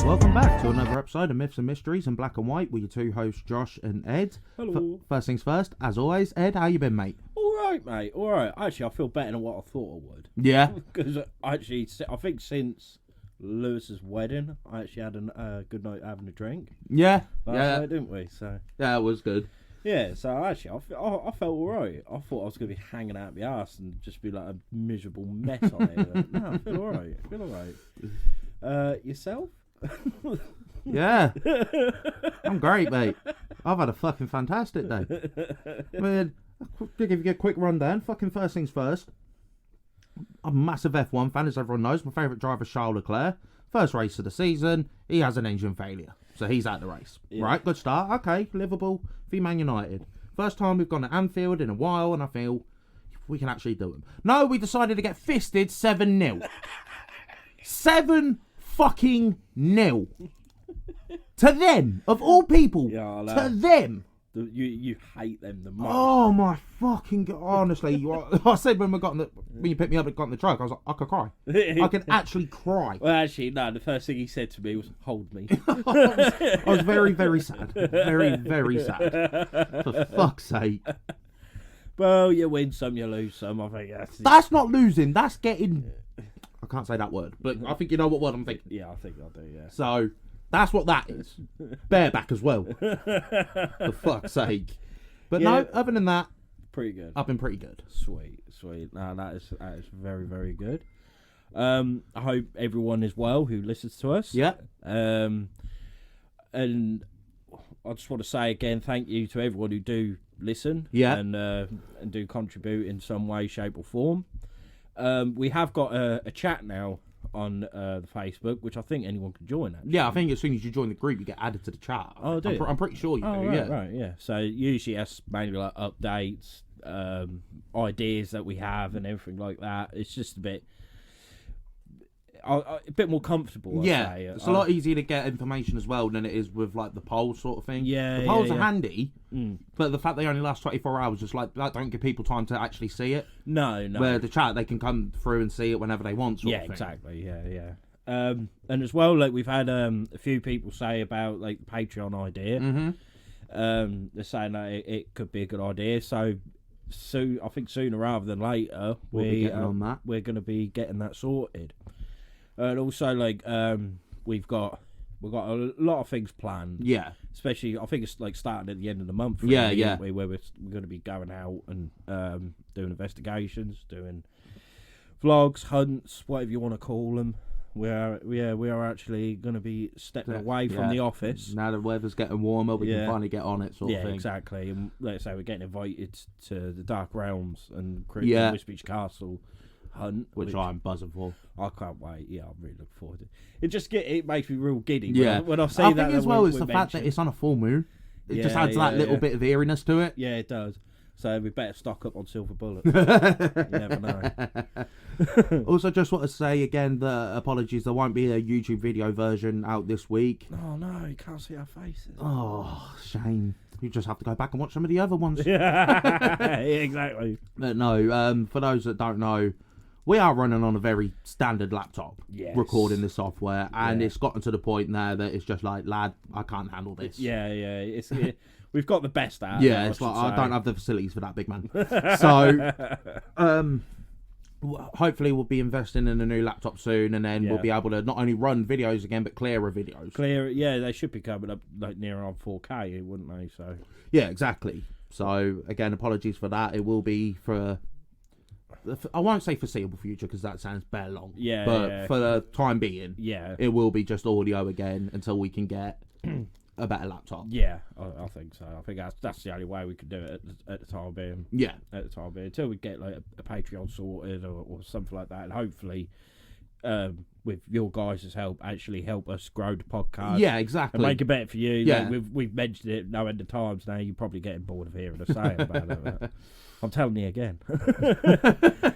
Welcome back to another episode of Myths and Mysteries in Black and White with your two hosts, Josh and Ed. Hello. First things first, as always, Ed, how you been, mate? All right, mate. All right. Actually, I feel better than what I thought I would. Yeah? Because actually, I think since Lewis's wedding, I actually had a good night having a drink. Yeah? Last night, didn't we? So Yeah, it was good. yeah. So actually, I felt all right. I thought I was going to be hanging out the arse and just be like a miserable mess on it. No, I feel all right. I feel all right. Yourself? Yeah. I'm great, mate. I've had a fucking fantastic day. I mean, I'll give you a quick rundown. Fucking first things first. I'm a massive F1 fan, as everyone knows. My favourite driver is Charles Leclerc. First race of the season, he has an engine failure. So he's out the race. Yeah. Right, good start. Okay, Liverpool v Man United. First time we've gone to Anfield in a while, and I feel we can actually do them. No, we decided to get fisted 7-0. 7 fucking 0. To them, of all people, Yeah, I know. to them. You hate them the most. Oh my fucking god! Honestly, I said when you picked me up and got in the truck, I was like, I could cry. I could actually cry. Well, actually, no. The first thing he said to me was, "Hold me." I was very, very sad. Very, very sad. For fuck's sake. Well, you win some, you lose some. I think That's not losing. That's getting. I can't say that word, but I think you know what word I'm thinking. Yeah, I think I do. Yeah. So that's what that is. Bareback as well. For fuck's sake. But Yeah. no, other than that, Pretty good. I've been pretty good. Sweet. No, that is very, very good. I hope everyone is well who listens to us. Yeah. And I just want to say again, thank you to everyone who do listen. Yeah. And do contribute in some way, shape, or form. We have got a chat now on the Facebook, which I think anyone can join. Actually. Yeah, I think as soon as you join the group, you get added to the chat. Oh, do you? I'm pretty sure you do. Oh, yeah. right, yeah. So usually that's mainly like updates, ideas that we have, and everything like that. It's just a bit more comfortable. I'd Yeah, say. it's a lot easier to get information as well than it is with like the polls sort of thing. Yeah, the polls yeah, are yeah. handy, but the fact they only last 24 hours just like that don't give people time to actually see it. No. Where the chat they can come through and see it whenever they want. Sort Yeah, of thing. exactly. Yeah. And as well, like we've had a few people say about like the Patreon idea. Mm-hmm. They're saying that it could be a good idea. So I think sooner rather than later, We'll be getting on that. We're going to be getting that sorted. And also, like we've got a lot of things planned. Yeah. Especially, I think it's like starting at the end of the month. Yeah, really, yeah. isn't we, where we're going to be going out and doing investigations, doing vlogs, hunts, whatever you want to call them. We are actually going to be stepping away from the office. Now the weather's getting warmer, we can finally get on it, sort of thing. Yeah, exactly. And let's say we're getting invited to the Dark Realms and Yeah. Wisbech Castle hunt, Which I'm buzzing for. I can't wait. Yeah, I'm really looking forward to it. It makes me real giddy. Yeah. when I see I that. think as that well we- is we the fact that mentioned. it's on a full moon. It just Yeah, adds that little yeah. bit of eeriness to it. Yeah, it does. So we better stock up on silver bullets. You never know. Also, just want to say again that apologies, there won't be a YouTube video version out this week. Oh no, you can't see our faces. Oh, shame. You just have to go back and watch some of the other ones. Yeah, exactly. But no, for those that don't know, we are running on a very standard laptop, Yes. recording the software, and Yeah. it's gotten to the point now that it's just like, lad, I can't handle this. Yeah. We've got the best out. Yeah, there, it's like should I say. don't have the facilities for that, big man. So, hopefully we'll be investing in a new laptop soon, and then we'll Yeah. be able to not only run videos again, but clearer videos. Clear. Yeah, they should be coming up like near on 4K, wouldn't they? So Yeah, exactly. So again, apologies for that. It will be for I won't say foreseeable future because that sounds bare long. Yeah, but yeah. for the time being, yeah, it will be just audio again until we can get a better laptop. yeah, I think so. I think that's the only way we could do it at the time being. Yeah. At the time being, until we get like a Patreon sorted or something like that, and hopefully with your guys' help, actually help us grow the podcast. Yeah, exactly. And make it better for you. Yeah. Like, we've mentioned it no end of times now. You're probably getting bored of hearing us say about it. But I'm telling you again.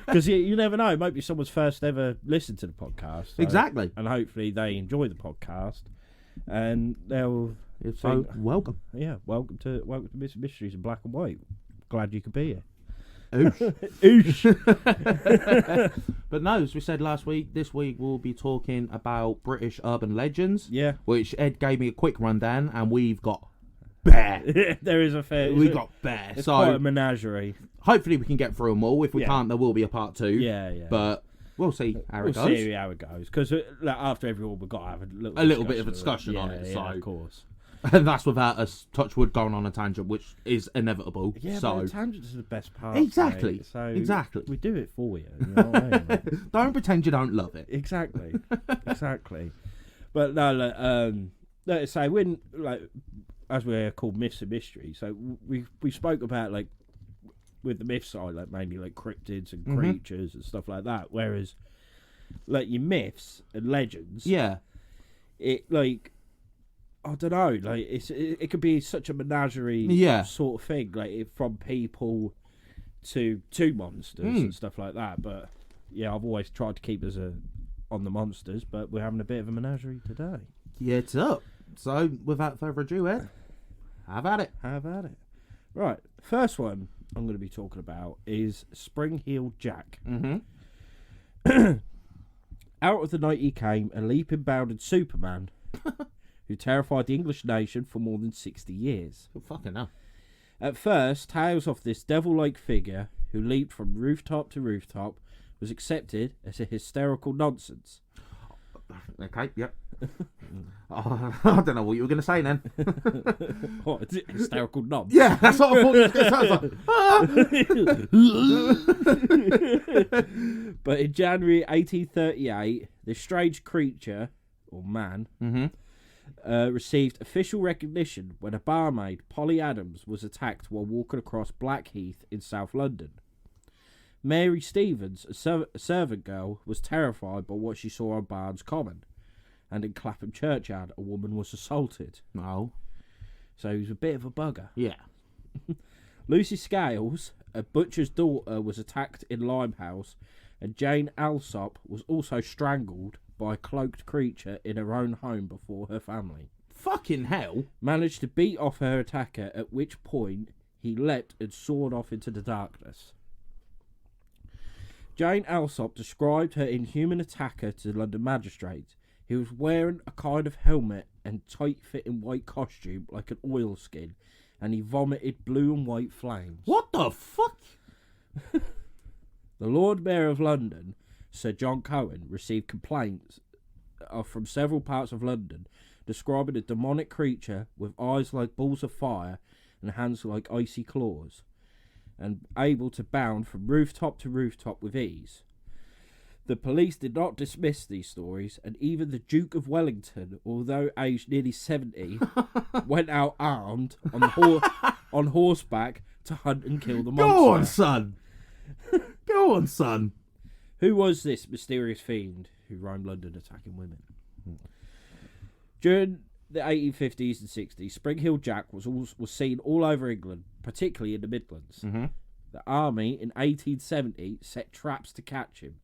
Because you never know. It might be someone's first ever listen to the podcast. So, Exactly. And hopefully they enjoy the podcast. And they'll... So, welcome. Yeah, welcome to Mysteries in Black and White. Glad you could be here. Oosh. But no, as we said last week, this week we'll be talking about British urban legends. Yeah. Which Ed gave me a quick rundown, and we've got bear. There is a fair... We've got bear. It's So quite a menagerie. hopefully we can get through them all. If we Yeah. can't, there will be a part 2. Yeah. But we'll see how it We'll goes. see how it goes. Because after everyone, we've got to have A little bit of a discussion on it, Yeah, so- of course. And that's without us, touch wood, going on a tangent, which is inevitable. Yeah, so but the tangents are the best part. Exactly. Mate. So Exactly. we do it for you. You know what I mean? Like, don't pretend you don't love it. exactly. But no, like I say, when like as we're called myths and mysteries, so we spoke about like with the myth side, like mainly like cryptids and creatures and stuff like that. Whereas like your myths and legends, Yeah. it like. I don't know, like it could be such a menagerie Yeah. sort of thing, like from people to monsters and stuff like that. But yeah, I've always tried to keep us on the monsters, but we're having a bit of a menagerie today. Yeah, it's up. So without further ado, Ed, have at it. How about it? Right, first one I'm going to be talking about is Spring-Heeled Jack. Mm-hmm. Out of the night he came, a leaping, bounded Superman. Who terrified the English nation for more than 60 years. Oh, fucking hell. At first, tales of this devil-like figure who leaped from rooftop to rooftop was accepted as a hysterical nonsense. Okay, yep. I don't know what you were going to say then. What, is it hysterical nonsense? Yeah, that's what I thought you were going to say. But in January 1838, this strange creature, or man, received official recognition when a barmaid, Polly Adams, was attacked while walking across Blackheath in South London. Mary Stevens, a servant girl, was terrified by what she saw on Barnes Common, and in Clapham Churchyard a woman was assaulted. No. So he was a bit of a bugger. Yeah. Lucy Scales, a butcher's daughter, was attacked in Limehouse, and Jane Alsop was also strangled by a cloaked creature in her own home before her family. Fucking hell. Managed to beat off her attacker, at which point he leapt and soared off into the darkness. Jane Alsop described her inhuman attacker to the London magistrates. He was wearing a kind of helmet and tight-fitting white costume like an oilskin, and he vomited blue and white flames. What the fuck? The Lord Mayor of London, Sir John Cohen, received complaints from several parts of London describing a demonic creature with eyes like balls of fire and hands like icy claws, and able to bound from rooftop to rooftop with ease. The police did not dismiss these stories, and even the Duke of Wellington, although aged nearly 70, went out armed on horseback to hunt and kill the monster. Go on, son. Go on, son. Who was this mysterious fiend who roamed London attacking women? During the 1850s and 60s, Spring-Heeled Jack was seen all over England, particularly in the Midlands. The army in 1870 set traps to catch him,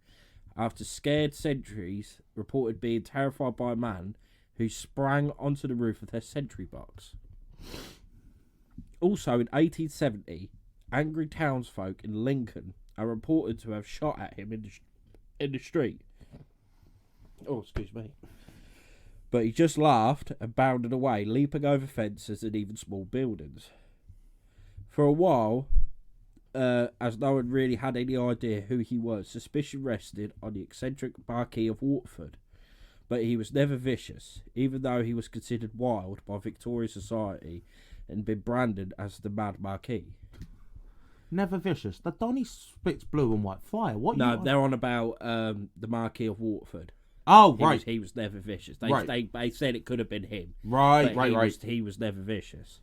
after scared sentries reported being terrified by a man who sprang onto the roof of their sentry box. Also in 1870, angry townsfolk in Lincoln are reported to have shot at him in the street. Oh, excuse me. But he just laughed and bounded away, leaping over fences and even small buildings. For a while, as no one really had any idea who he was, suspicion rested on the eccentric Marquis of Waterford. But he was never vicious, even though he was considered wild by Victorian society and been branded as the Mad Marquis. Never vicious. The Donny spits blue and white fire. What? No, they're on about the Marquis of Waterford. Oh, right. He was never vicious. Right. They said it could have been him. Right. He was never vicious.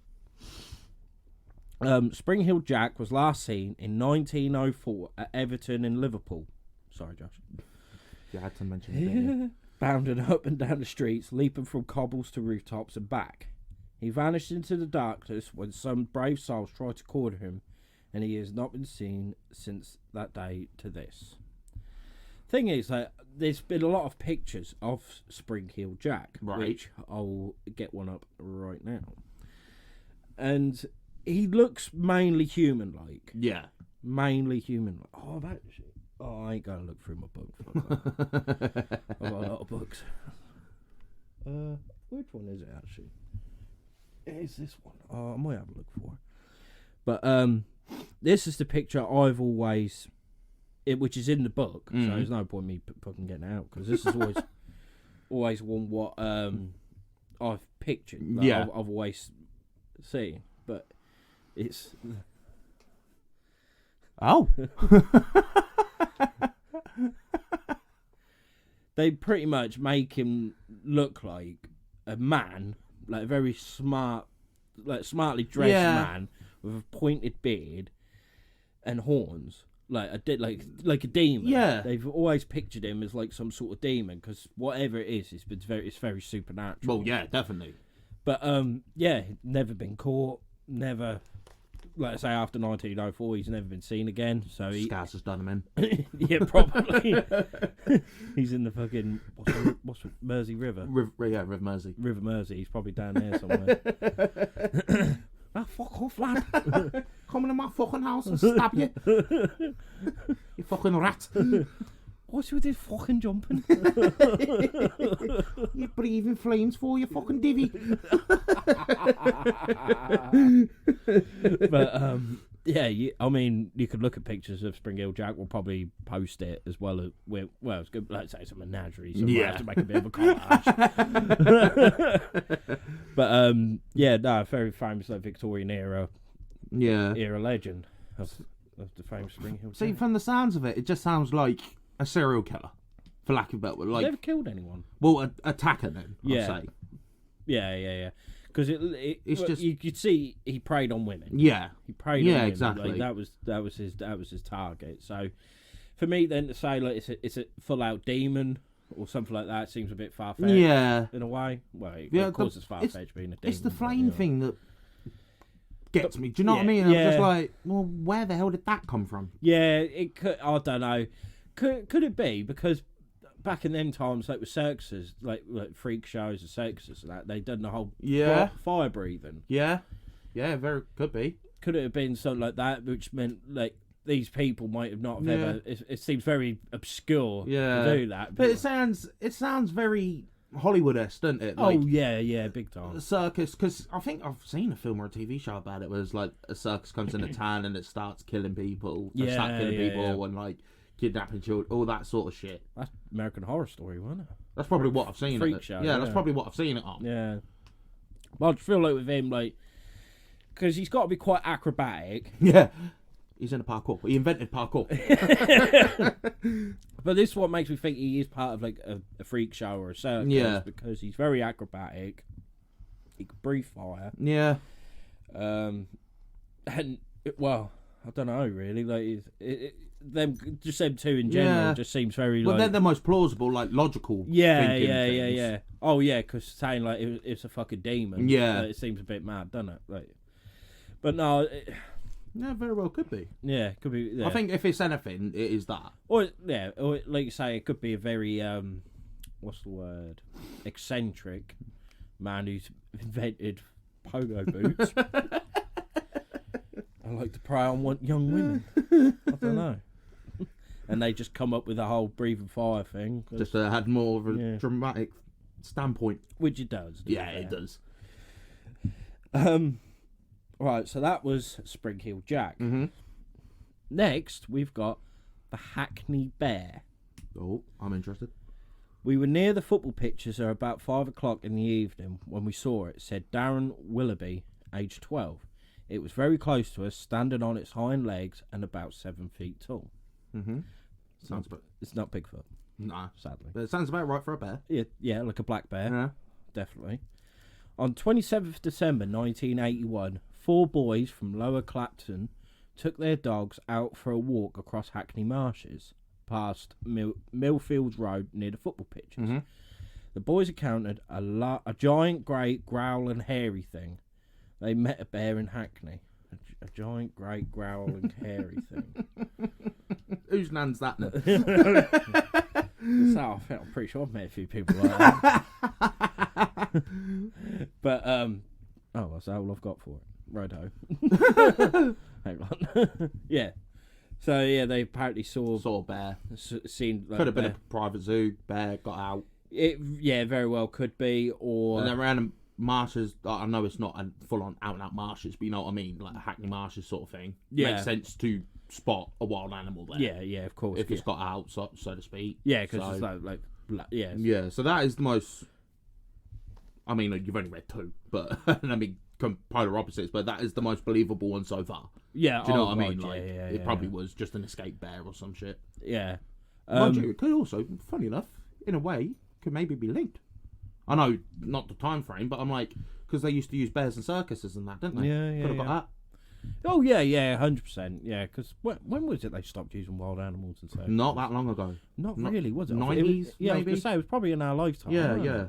Spring-Heeled Jack was last seen in 1904 at Everton in Liverpool. Sorry, Josh. You had to mention it, didn't you? Bounding up and down the streets, leaping from cobbles to rooftops and back. He vanished into the darkness when some brave souls tried to corner him, and he has not been seen since that day to this. Thing is that there's been a lot of pictures of Spring Heel Jack, Right. which I'll get one up right now. And he looks mainly human-like. Yeah. Mainly human-like. Oh, I ain't gonna look through my book. Fuck that. I've got a lot of books. Which one is it actually? It is this one. Oh, I might have a look for it. But this is the picture I've always, which is in the book. So there's no point me fucking getting it out because this is always one what I've pictured. Like, Yeah. I've always seen, but it's. Oh. They pretty much make him look like a man, like a very smart, like smartly dressed man with a pointed beard and horns, like a demon. Yeah. They've always pictured him as like some sort of demon because whatever it is, it's very supernatural. Well, yeah, definitely. But never been caught, never. Like I say, after 1904, he's never been seen again. So Scars has done him in. yeah, probably. He's in the fucking what's Mersey River. River Mersey. River Mersey. He's probably down there somewhere. Fuck off, lad! Come into my fucking house and stab you. You fucking rat. What's with this fucking jumping? You breathing flames for you fucking divvy. But yeah, I mean, you could look at pictures of Spring Heel Jack. We'll probably post it as well as it's good. Let's say it's a menagerie, so we'll have to make a bit of a collage. But yeah, no, very famous like Victorian era legend of the famous Spring Heel Jack. See, from the sounds of it, it just sounds like a serial killer, for lack of a better word. Like, never killed anyone. Well, an attacker then, I'd say. Yeah. Because It's just you could see he preyed on women. Yeah. He preyed on women. Exactly. Like, that was his target. So for me then to say like it's a full out demon or something like that seems a bit far fetched. Yeah. In a way. Well, Yeah, of course it's far fetched being a demon. It's the flame you know. thing that gets me. Do you know what I mean? I'm just like, well, where the hell did that come from? Yeah, it could. I don't know. Could it be because back in them times, like with circuses, like freak shows and circuses and that, they done the whole fire breathing. Yeah, very could be. Could it have been something like that, which meant like these people might have not have ever. It seems very obscure to do that. But it sounds very Hollywood-esque, doesn't it? Like, yeah, big time. Circus, because I think I've seen a film or a TV show about it. Where it's like a circus comes into town and it starts killing people. And like kidnapping children, all that sort of shit. That's American Horror Story, wasn't it? That's probably what I've seen. Freak show. Yeah, that's probably what I've seen it on. Yeah. Well, I just feel like with him, like, because he's got to be quite acrobatic. Yeah. He's in a parkour. He invented parkour. But this is what makes me think he is part of like a freak show or a circus. Yeah. Because he's very acrobatic. He can breathe fire. Yeah. And well, I don't know really. Like them two in general just seems very. Well, like, they're the most plausible, like logical. Yeah. Oh yeah, because saying like it's a fucking demon. Yeah. It seems a bit mad, doesn't it? Like, but no. Yeah, very well could be. Yeah, could be. Yeah. I think if it's anything, it is that. Or like you say, it could be a very what's the word? Eccentric man who's invented pogo boots. I like to prey on young women. I don't know. And they just come up with the whole breathing fire thing. Just had more of a dramatic standpoint. Which it does. Yeah, it does. Right, so that was Spring Heel Jack. Mm-hmm. Next, we've got the Hackney Bear. Oh, I'm interested. We were near the football pitches at about 5 o'clock in the evening when we saw it, said Darren Willoughby, aged 12. It was very close to us, standing on its hind legs and about 7 feet tall. Mm-hmm. It's not Bigfoot. Nah. Sadly. But it sounds about right for a bear. Yeah, like a black bear. Yeah. Definitely. On 27th December 1981, 4 boys from Lower Clapton took their dogs out for a walk across Hackney Marshes. past Millfields Road near the football pitches. Mm-hmm. The boys encountered a giant, great, growling, hairy thing. They met a bear in Hackney. A giant, great, growling, hairy thing. Whose nan's that now? So I'm pretty sure I've met a few people like that. But, that's all I've got for it. Righto. Hang on. Yeah. So, yeah, they apparently saw Saw a bear. Seen like Could have been bear. a private zoo. Bear got out. Yeah, very well could be, or And then random marshes. I know it's not a full-on out-and-out marshes, but you know what I mean, like a Hackney marshes sort of thing. Yeah. Makes sense to spot a wild animal there. yeah, of course, If it's got out, so to speak. yeah, because So- it's like yeah, Yeah. So that is the most. I mean, you've only read 2, but I mean, polar opposites. But that is the most believable one so far. yeah. Do you know what I God, mean? yeah, Like, yeah, it probably was just an escaped bear or some shit. yeah. Mind you, it could also, funny enough, in a way, could maybe be linked. I know, not the time frame, but I'm like, because they used to use bears in circuses and that, didn't they? Yeah, Could have got that. Oh yeah, 100%. Yeah, because when was it they stopped using wild animals and so? Not that long ago. Not not- really, was it? 90s, Yeah, I was maybe? gonna say it was probably in our lifetime. Yeah, wasn't yeah. it?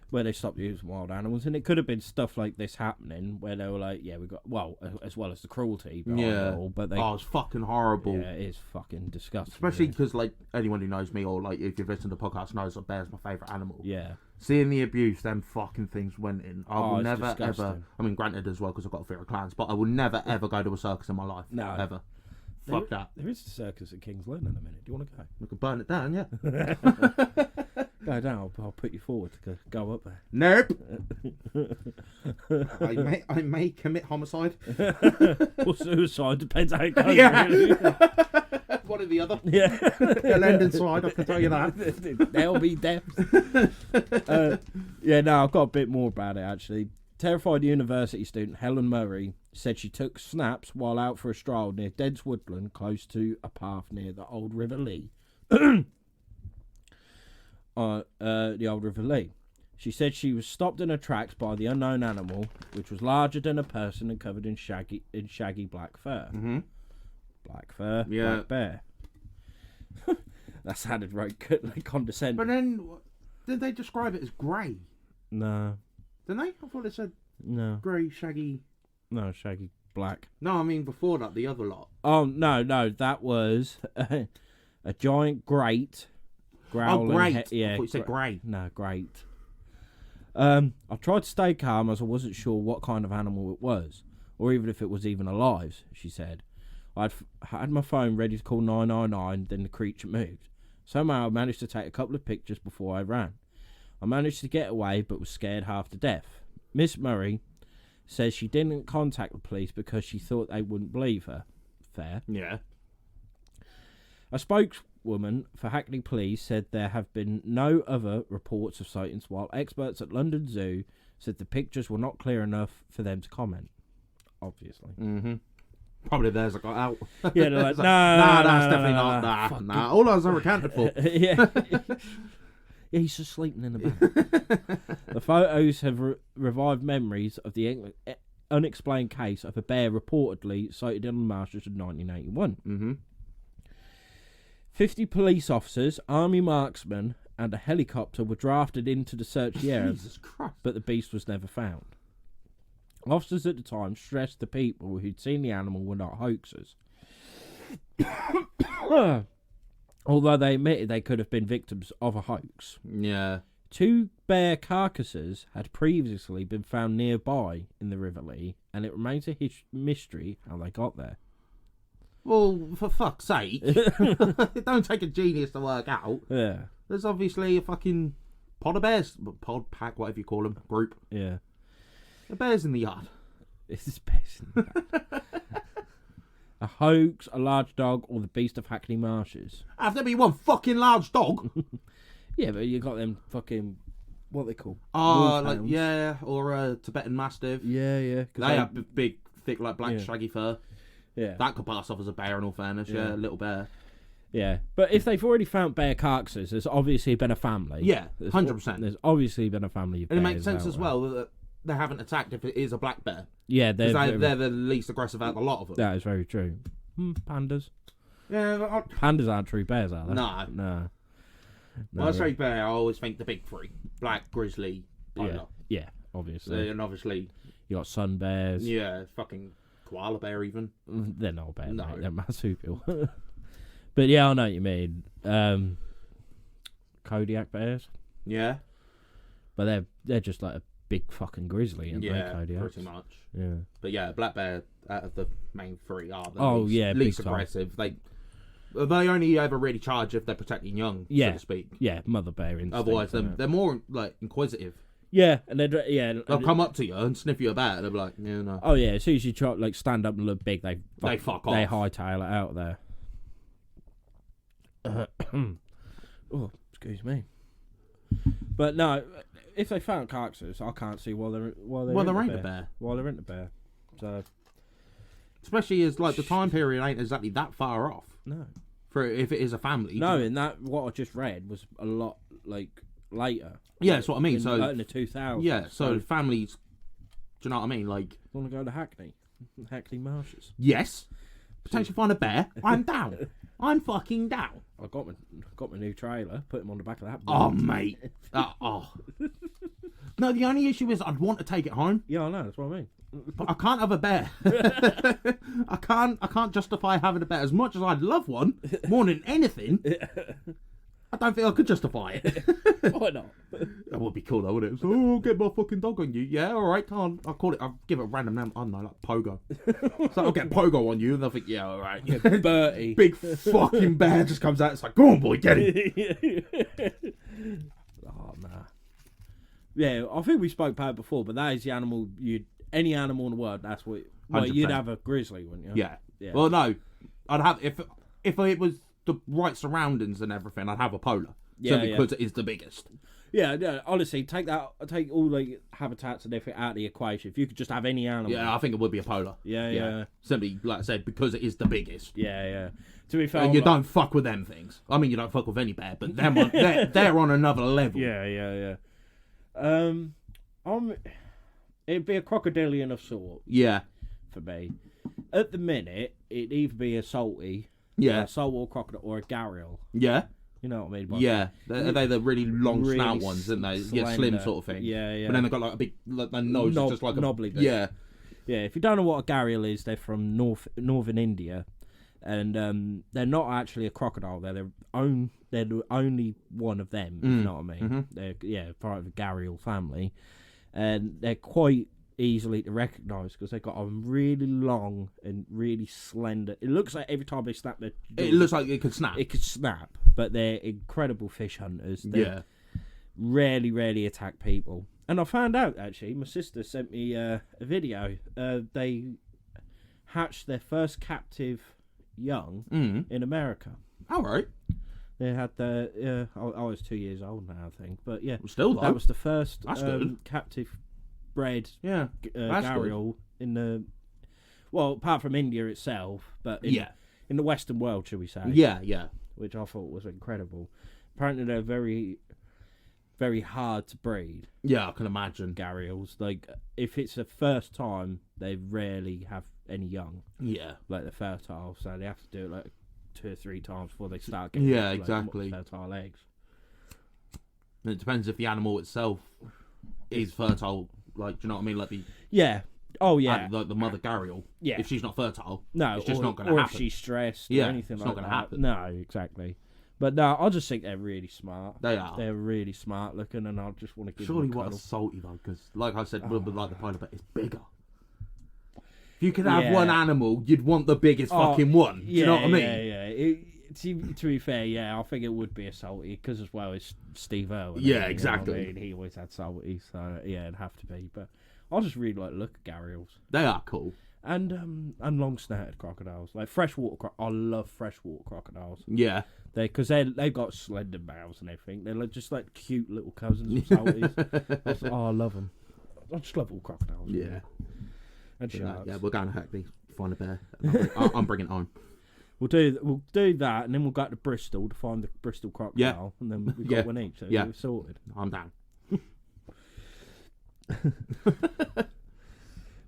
Where they stopped using wild animals, and it could have been stuff like this happening, where they were like, "Yeah, we got as well as the cruelty, behind Yeah. it all, but they, Oh, it's fucking horrible. yeah, it is fucking disgusting, Especially because, like, anyone who knows me or, like, if you've listened to the podcast knows that bear's my favourite animal. yeah, Seeing the abuse them fucking things went in, I will it's never, ever... disgusting. I mean, granted as well, because I've got a fear of clowns, but I will never, ever go to a circus in my life. No. Ever. Fuck that. There is a circus at King's Lynn in a minute. Do you want to go? We could burn it down, yeah. Go down. I'll put you forward to go up there. Nope. I may commit homicide. Or suicide, depends how it goes. Yeah. Really. One or the other. Yeah. It'll end in slide, I can tell you that. There'll be death. Yeah, no, I've got a bit more about it actually. Terrified university student Helen Murray said she took snaps while out for a stroll near Dead's Woodland, close to a path near the Old River Lee. The Old River Lee. She said she was stopped in her tracks by the unknown animal, which was larger than a person and covered in shaggy black fur. Mm-hmm. Black fur, Yeah. black bear. That sounded right condescending. But then, did they describe it as grey? No, Didn't they? I thought it said no, grey, shaggy. no, shaggy black. No, I mean before that, the other lot. Oh no, that was a giant great growling. Oh, great. Yeah, I thought you said grey. No, great. I tried to stay calm as I wasn't sure what kind of animal it was, or even if it was even alive. She said, "I'd had my phone ready to call 999. Then the creature moved. Somehow I managed to take a couple of pictures before I ran. I managed to get away, but was scared half to death." Miss Murray says she didn't contact the police because she thought they wouldn't believe her. Fair. Yeah. A spokeswoman for Hackney Police said there have been no other reports of sightings, while experts at London Zoo said the pictures were not clear enough for them to comment. Obviously. Mm-hmm. Probably theirs I got out. Yeah, they're like, It's no, that's no, definitely no, not. fuck Nah. All those are accounted for. Yeah. Yeah, he's just sleeping in the bed. The photos have revived memories of the unexplained case of a bear reportedly sighted in the marshes in 1981. Mm-hmm. 50 police officers, army marksmen, and a helicopter were drafted in to search the area, Jesus Christ. but the beast was never found. Officers at the time stressed the people who'd seen the animal were not hoaxers. Although they admitted they could have been victims of a hoax. Yeah. 2 bear carcasses had previously been found nearby in the River Lee, and it remains a mystery how they got there. Well, for fuck's sake. It don't take a genius to work out. Yeah, There's obviously a fucking pod of bears. Pod, pack, whatever you call them. Group. yeah. The bears in the yard. This is best. A hoax, a large dog, or the beast of Hackney Marshes. Have there been one fucking large dog? Yeah, but you got them fucking, what they call? Oh, like, wolfhounds. yeah. Or a Tibetan Mastiff. Yeah, yeah. They have big, thick, like black Yeah. shaggy fur. Yeah. That could pass off as a bear in all fairness. Yeah, Yeah. a little bear. Yeah, but if they've already found bear carcasses, there's obviously been a family. Yeah, There's 100%. There's obviously been a family of And it bears makes sense out as there. well that they haven't attacked if it is a black bear. Yeah, Because they're the least aggressive out of a lot of them. that is very true. Pandas. Yeah, Pandas aren't true bears, are they? No. No. When I say bear, I always think the big three: black, grizzly, polar. Yeah, obviously. And obviously, You got sun bears. yeah, fucking koala bear even. They're not bears, No. mate. They're marsupial. But yeah, I know what you mean. Kodiak bears. Yeah. But they're just like a big fucking grizzly, aren't they, Kodiaks? Pretty much. Yeah. But yeah, black bear out of the main three are the least big time. aggressive. They only ever really charge if they're protecting young, so to speak. Yeah, mother bear instinct. Otherwise, isn't it? they're more like inquisitive. Yeah, and they'll They'll come up to you and sniff you about, and they'll be like, "Yeah, no." Oh yeah, as soon as you try like stand up and look big, they fuck off. They hightail it out there. Oh, excuse me. But no, if they found carcasses, I can't see why they're ain't a bear. Why there ain't a bear. So, especially as like the time period ain't exactly that far off. No. For if it is a family. No, and that what I just read was a lot like later. Yeah, that's what I mean. In the 2000s. Yeah, so families. Do you know what I mean? Like, want to go to Hackney Marshes. Yes. Potentially find a bear. I'm down. I'm fucking down. I got my new trailer. Put him on the back of that. Oh, mate. No, the only issue is I'd want to take it home. Yeah, I know. That's what I mean. But I can't have a bear. I can't justify having a bear as much as I'd love one. More than anything. I don't think I could justify it. Why not? That would be cool though, wouldn't it? So, I'll get my fucking dog on you. Yeah, alright, can't. I'll give it a random name. I don't know, like Pogo. So I'll get Pogo on you and they'll think, yeah, alright. Yeah, Bertie. Big fucking bear just comes out. It's like, go on, boy, get him. Oh, nah. Yeah, I think we spoke about it before, but that is the animal any animal in the world, that's what. Well, 100%. you'd have a grizzly, wouldn't you? Yeah. Well, no. I'd have, if it was the right surroundings and everything, I'd have a polar. Simply because it is the biggest. Yeah, honestly, take all the habitats and everything out of the equation. If you could just have any animal. Yeah, I think it would be a polar. Yeah. Simply, like I said, because it is the biggest. Yeah. To be fair, And you don't fuck with them things. I mean, you don't fuck with any bear, but they're on another level. Yeah. It'd be a crocodilian of sort. Yeah. For me. At the minute, it'd either be a salty. Yeah. A saltwater crocodile or a gharial. Yeah. You know what I mean? Yeah. Are they the really long really snout ones, aren't they? Yeah, slim sort of thing. Yeah. But then they've got like a big, like their nose is just like a knobbly bit. Yeah. Yeah, if you don't know what a gharial is, they're from northern India. And they're not actually a crocodile. They're the only one of them, if you know what I mean? Mm-hmm. They're part of the gharial family. And they're quite easily to recognise because they've got a really long and really slender. It looks like every time they snap their jaw, It looks like it could snap. It could snap, but they're incredible fish hunters. They rarely attack people. And I found out actually, my sister sent me a video. They hatched their first captive young in America. All right. They had the. I was 2 years old now, I think, but yeah, Still though. that was the first good. captive bred Yeah. gharial in the. Well, apart from India itself, but in the Western world, should we say? Yeah. Which I thought was incredible. Apparently, they're very, very hard to breed. Yeah, I can imagine. Gharials, like if it's the first time, they rarely have any young. Yeah. Like they're fertile, so they have to do it like 2 or 3 times before they start getting exactly. fertile eggs. And it depends if the animal itself is fertile. Like, do you know what I mean? Like the like the mother gharial. Yeah. If she's not fertile, No, it's just not going to or happen. if she's stressed, Yeah, or anything it's like not that. gonna happen. No, exactly. But no, I just think they're really smart. They are. They're really smart looking, and I just want to give Surely them a what a cuddle. salty though, because like I said, with like the polar bear, it's bigger. If you could have one animal, you'd want the biggest fucking one. Do you know what I mean? Yeah. To be fair, I think it would be a salty because as well as Steve Irwin. Yeah, you know what exactly. I mean? He always had salty, so yeah, it'd have to be. But I just really like to look at gharials They are cool. and long-snouted crocodiles, like freshwater. I love freshwater crocodiles. Yeah. They've got slender mouths and everything. They're just like cute little cousins of salties. I love them. I just love all crocodiles. Yeah. Really. And sharks. Yeah, we're going to Hackney, find a bear. I'm bringing it home. We'll do that, and then we'll go to Bristol to find the Bristol crocodile, and then we've got one each. So we're sorted. I'm down.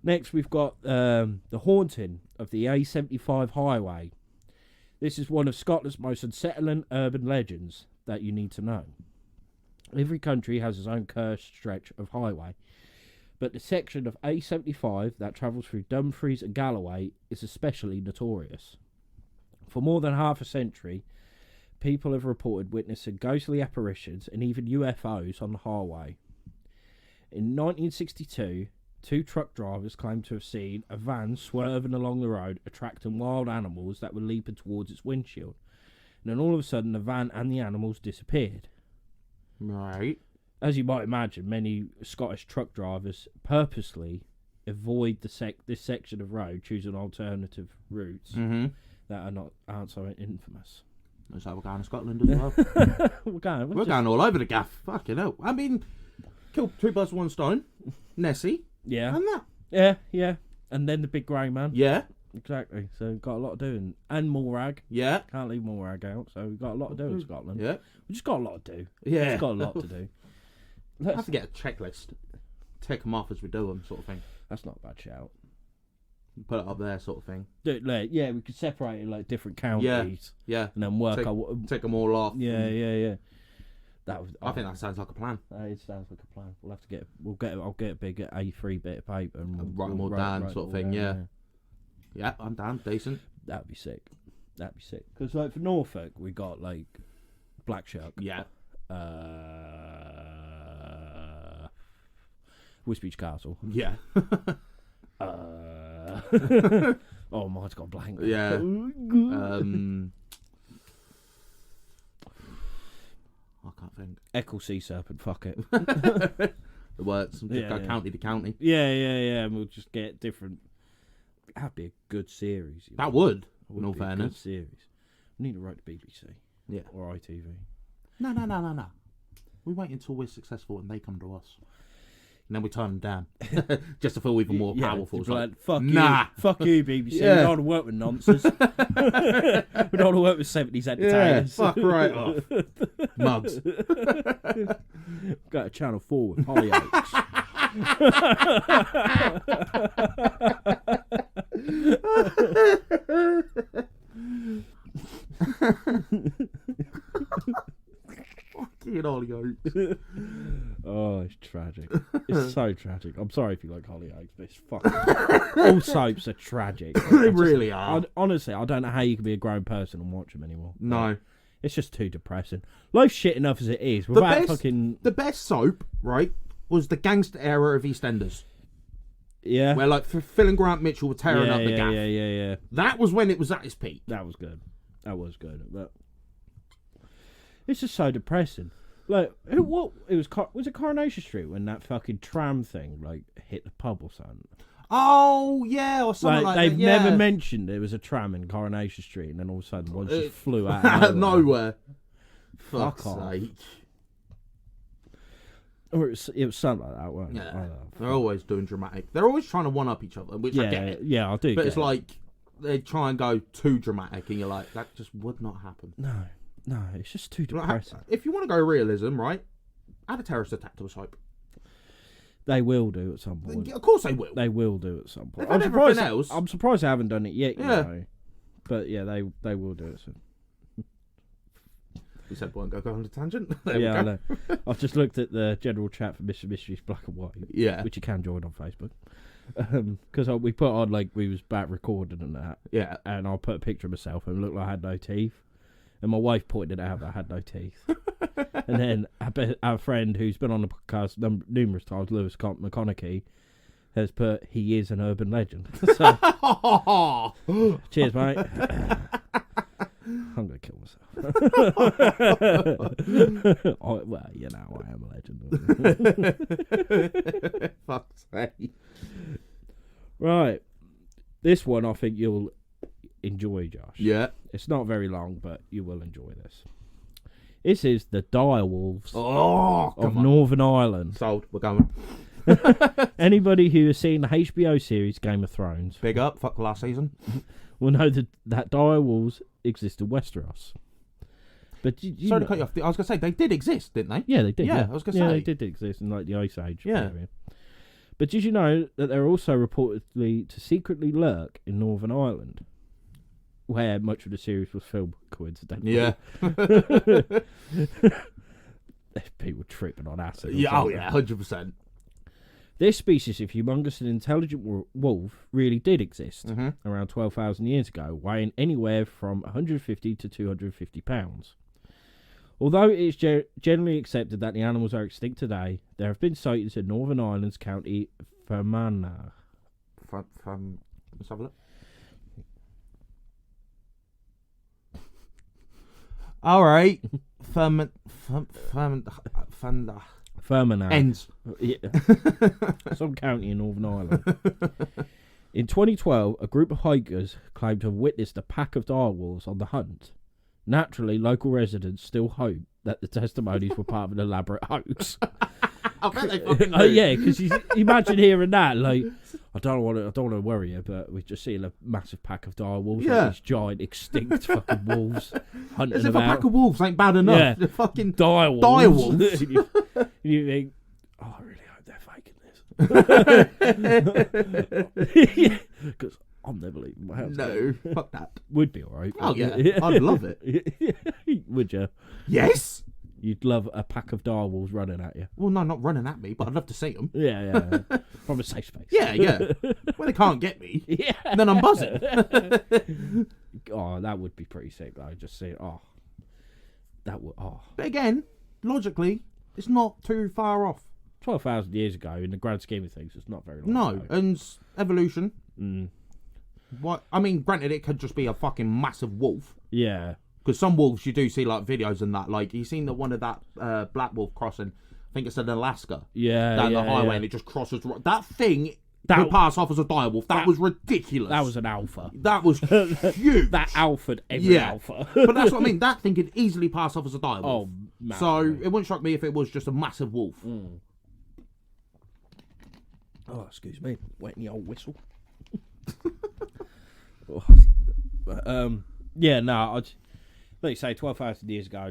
Next, we've got the haunting of the A75 highway. This is one of Scotland's most unsettling urban legends that you need to know. Every country has its own cursed stretch of highway, but the section of A75 that travels through Dumfries and Galloway is especially notorious. For more than half a century, people have reported witnessing ghostly apparitions and even UFOs on the highway. In 1962, 2 truck drivers claimed to have seen a van swerving along the road, attracting wild animals that were leaping towards its windshield. And then all of a sudden, the van and the animals disappeared. Right. As you might imagine, many Scottish truck drivers purposely avoid this section of road, choosing alternative routes that aren't so infamous. Looks like we're going to Scotland as well. We're going all over the gaff. Fucking hell. I mean, killed 2 birds with 1 stone. Nessie. Yeah. And that. Yeah. And then the big grey man. Yeah. Exactly. So we've got a lot of doing. And Morag. Yeah. Can't leave Morag out. So we've got a lot to do in Scotland. Yeah. We've just got a lot to do. Yeah. We've just got a lot to do. I have to get a checklist. Tick them off as we do them, sort of thing. That's not a bad shout. Put it up there, sort of thing. Yeah, we could separate it like different counties. Yeah. And then work take them all off. Yeah. That was. I think that sounds like a plan. It sounds like a plan. We'll have to get. I'll get a big A3 bit of paper and write them all down, sort of thing. Yeah. Yeah, I'm down. Decent. That'd be sick. Because like for Norfolk, we got like Black Shark. Yeah. Wisbech Castle. Yeah. Oh, mine's got blank. Yeah. I can't think. Eccles Sea Serpent. Fuck it. It works. Just go county to county. Yeah. And we'll just get different. That'd be a good series. That would. In all be a fairness. good series. We need to write the BBC. Yeah. Or ITV. No. We wait until we're successful and they come to us. And then we turn them down. Just to feel even more powerful. Like, fuck you. Fuck you, BBC. Yeah. We don't want to work with nonsense. We don't want to work with 70s entertainers. Fuck right off. Mugs. Got a Channel 4 with Hollyoaks. Fucking Hollyoaks. Oh, it's tragic. It's so tragic. I'm sorry if you like Hollyoaks, but it's fucking... All soaps are tragic. They really are. Honestly, I don't know how you can be a grown person and watch them anymore. No. It's just too depressing. Life's shit enough as it is. The best soap, right, was the gangster era of EastEnders. Yeah. Where, like, Phil and Grant Mitchell were tearing up the gaff. Yeah. That was when it was at its peak. That was good. But it's just so depressing. Like, was it Coronation Street when that fucking tram thing, like, hit the pub or something? Oh, yeah, or something like that. They've never mentioned there was a tram in Coronation Street, and then all of a sudden one just flew out of nowhere. Fuck off. Or it was something like that, wasn't it? Yeah. They're always doing dramatic. They're always trying to one-up each other, which I get it. Yeah, I do. But it's like they try and go too dramatic, and you're like, that just would not happen. No, it's just too depressing. If you want to go realism, right, add a terrorist attack to a soap. They will do at some point. Of course they will. They will do at some point. I'm surprised they haven't done it yet, you know. But yeah, they will do it soon. We said we won't go on a tangent. I know. I've just looked at the general chat for Mr. Mystery's Black and White. Yeah. Which you can join on Facebook. Because we put on, like, we was back recording and that. Yeah. And I put a picture of myself and it looked like I had no teeth. And my wife pointed out that I had no teeth. And then our friend who's been on the podcast numerous times, Lewis McConaughey, has put, he is an urban legend. So, cheers, mate. I'm going to kill myself. Well, you know, I am a legend. Fuck's sake. Right. This one I think you'll enjoy, Josh. Yeah. It's not very long, but you will enjoy this. This is the Direwolves of Northern Ireland. Sold. We're going. Anybody who has seen the HBO series Game of Thrones, big up. Fuck last season. will know that direwolves exist in Westeros. But sorry to cut you off. I was going to say they did exist, didn't they? Yeah, they did. Yeah, I was going to say they did exist in like the Ice Age. Yeah. Period. But did you know that they're also reportedly to secretly lurk in Northern Ireland? where much of the series was filmed, coincidentally. Yeah. People tripping on acid. Yeah. Oh yeah. 100%. This species of humongous and intelligent wolf really did exist around 12,000 years ago, weighing anywhere from 150 to 250 pounds. Although it is generally accepted that the animals are extinct today, there have been sightings in Northern Ireland's county Fermanagh. Let's have a look. All right. Fermanagh. Ends. Yeah. Some county in Northern Ireland. In 2012, a group of hikers claimed to have witnessed a pack of direwolves on the hunt. Naturally, local residents still hope that the testimonies were part of an elaborate hoax. I bet they fucking do. Yeah, because imagine hearing that. Like, I don't want to worry you, but we've just seen a massive pack of direwolves. Yeah. Like these giant, extinct fucking wolves hunting As if about. a pack of wolves ain't bad enough. Yeah. The fucking Direwolves. you think, oh, I really hope they're faking this. Because I'm never leaving my house. No, fuck that. Would be alright. Oh yeah, I'd love it. Would you? Yes. You'd love a pack of direwolves running at you. Well, no, not running at me, but I'd love to see them. Yeah. From a safe space. Yeah. When they can't get me, Yeah. then I'm buzzing. Oh, that would be pretty sick though. Just see, that would, But again, logically, it's not too far off. 12,000 years ago, in the grand scheme of things, it's not very long No, ago. and evolution. Mm. What? I mean, granted, it could just be a fucking massive wolf. Yeah. Because some wolves, you do see like videos and that. Like, you seen the one of that black wolf crossing. I think it's in Alaska. Yeah. Down the highway, and it just crosses. That thing could pass off as a direwolf. That was ridiculous. That was an alpha. That was huge. That alpha'd every alpha. But that's what I mean. That thing could easily pass off as a direwolf. Oh, so massively. it wouldn't shock me if it was just a massive wolf. Mm. Oh, excuse me. Wetting the old whistle. Yeah, no, like you say, 12,000 years ago,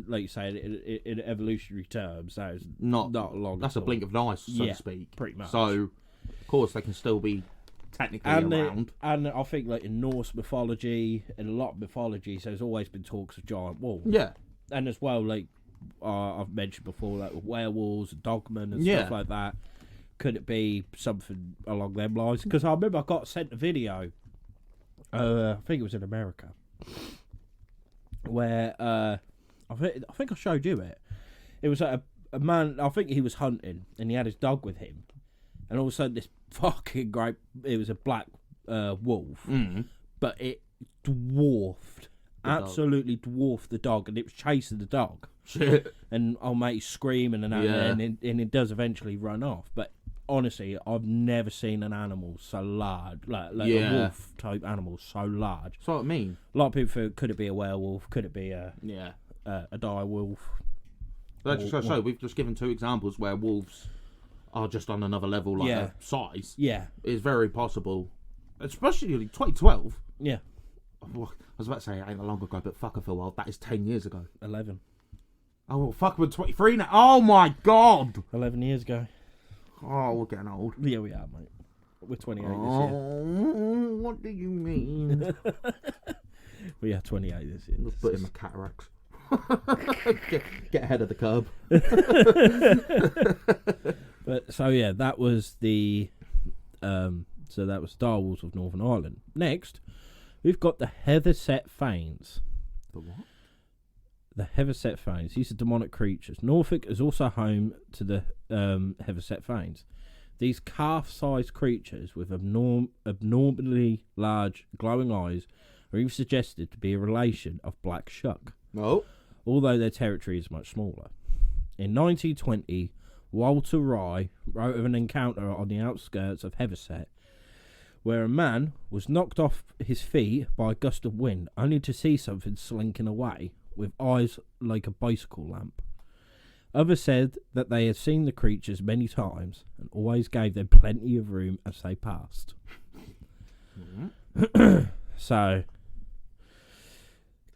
like you say, in evolutionary terms, that is not long. That's a blink of an eye, so to speak. Pretty much. So, of course, they can still be technically around. And I think, like in Norse mythology, in a lot of mythologies, there's always been talks of giant wolves. Yeah. And as well, like I've mentioned before, like werewolves, and dogmen, and stuff like that. Could it be something along them lines? Because I remember I got sent a video. I think it was in America, where I think I showed you it. It was like a man. I think he was hunting, and he had his dog with him, and all of a sudden this fucking great. It was a black wolf, but it absolutely dwarfed the dog, and it was chasing the dog. Shit. And old mate screaming and that, and it does eventually run off. But honestly, I've never seen an animal so large, like a wolf type animal so large. That's what I mean. A lot of people think, could it be a werewolf? Could it be a dire wolf? But just to show, we've just given two examples where wolves are just on another level, like a size. Yeah, It's very possible, especially in 2012. yeah, I was about to say it ain't that long ago, but fuck, I feel old. That is 10 years ago. 11 Oh, fuck, we're 23 now. Oh my god. 11 years ago. Oh, we're getting old. Yeah, we are, mate. We're 28 this year. Oh, what do you mean? We are 28 this year. Put in my cataracts. get ahead of the curb. But so yeah, that was the direwolves of Northern Ireland. Next, we've got the Heatherset Fanes. The what? The Heatherset Fanes. These are demonic creatures. Norfolk is also home to the Heatherset Fanes. These calf-sized creatures with abnormally large glowing eyes are even suggested to be a relation of Black Shuck. No. Although their territory is much smaller. In 1920, Walter Rye wrote of an encounter on the outskirts of Heatherset, where a man was knocked off his feet by a gust of wind, only to see something slinking away, with eyes like a bicycle lamp. Others said that they had seen the creatures many times, and always gave them plenty of room as they passed. So,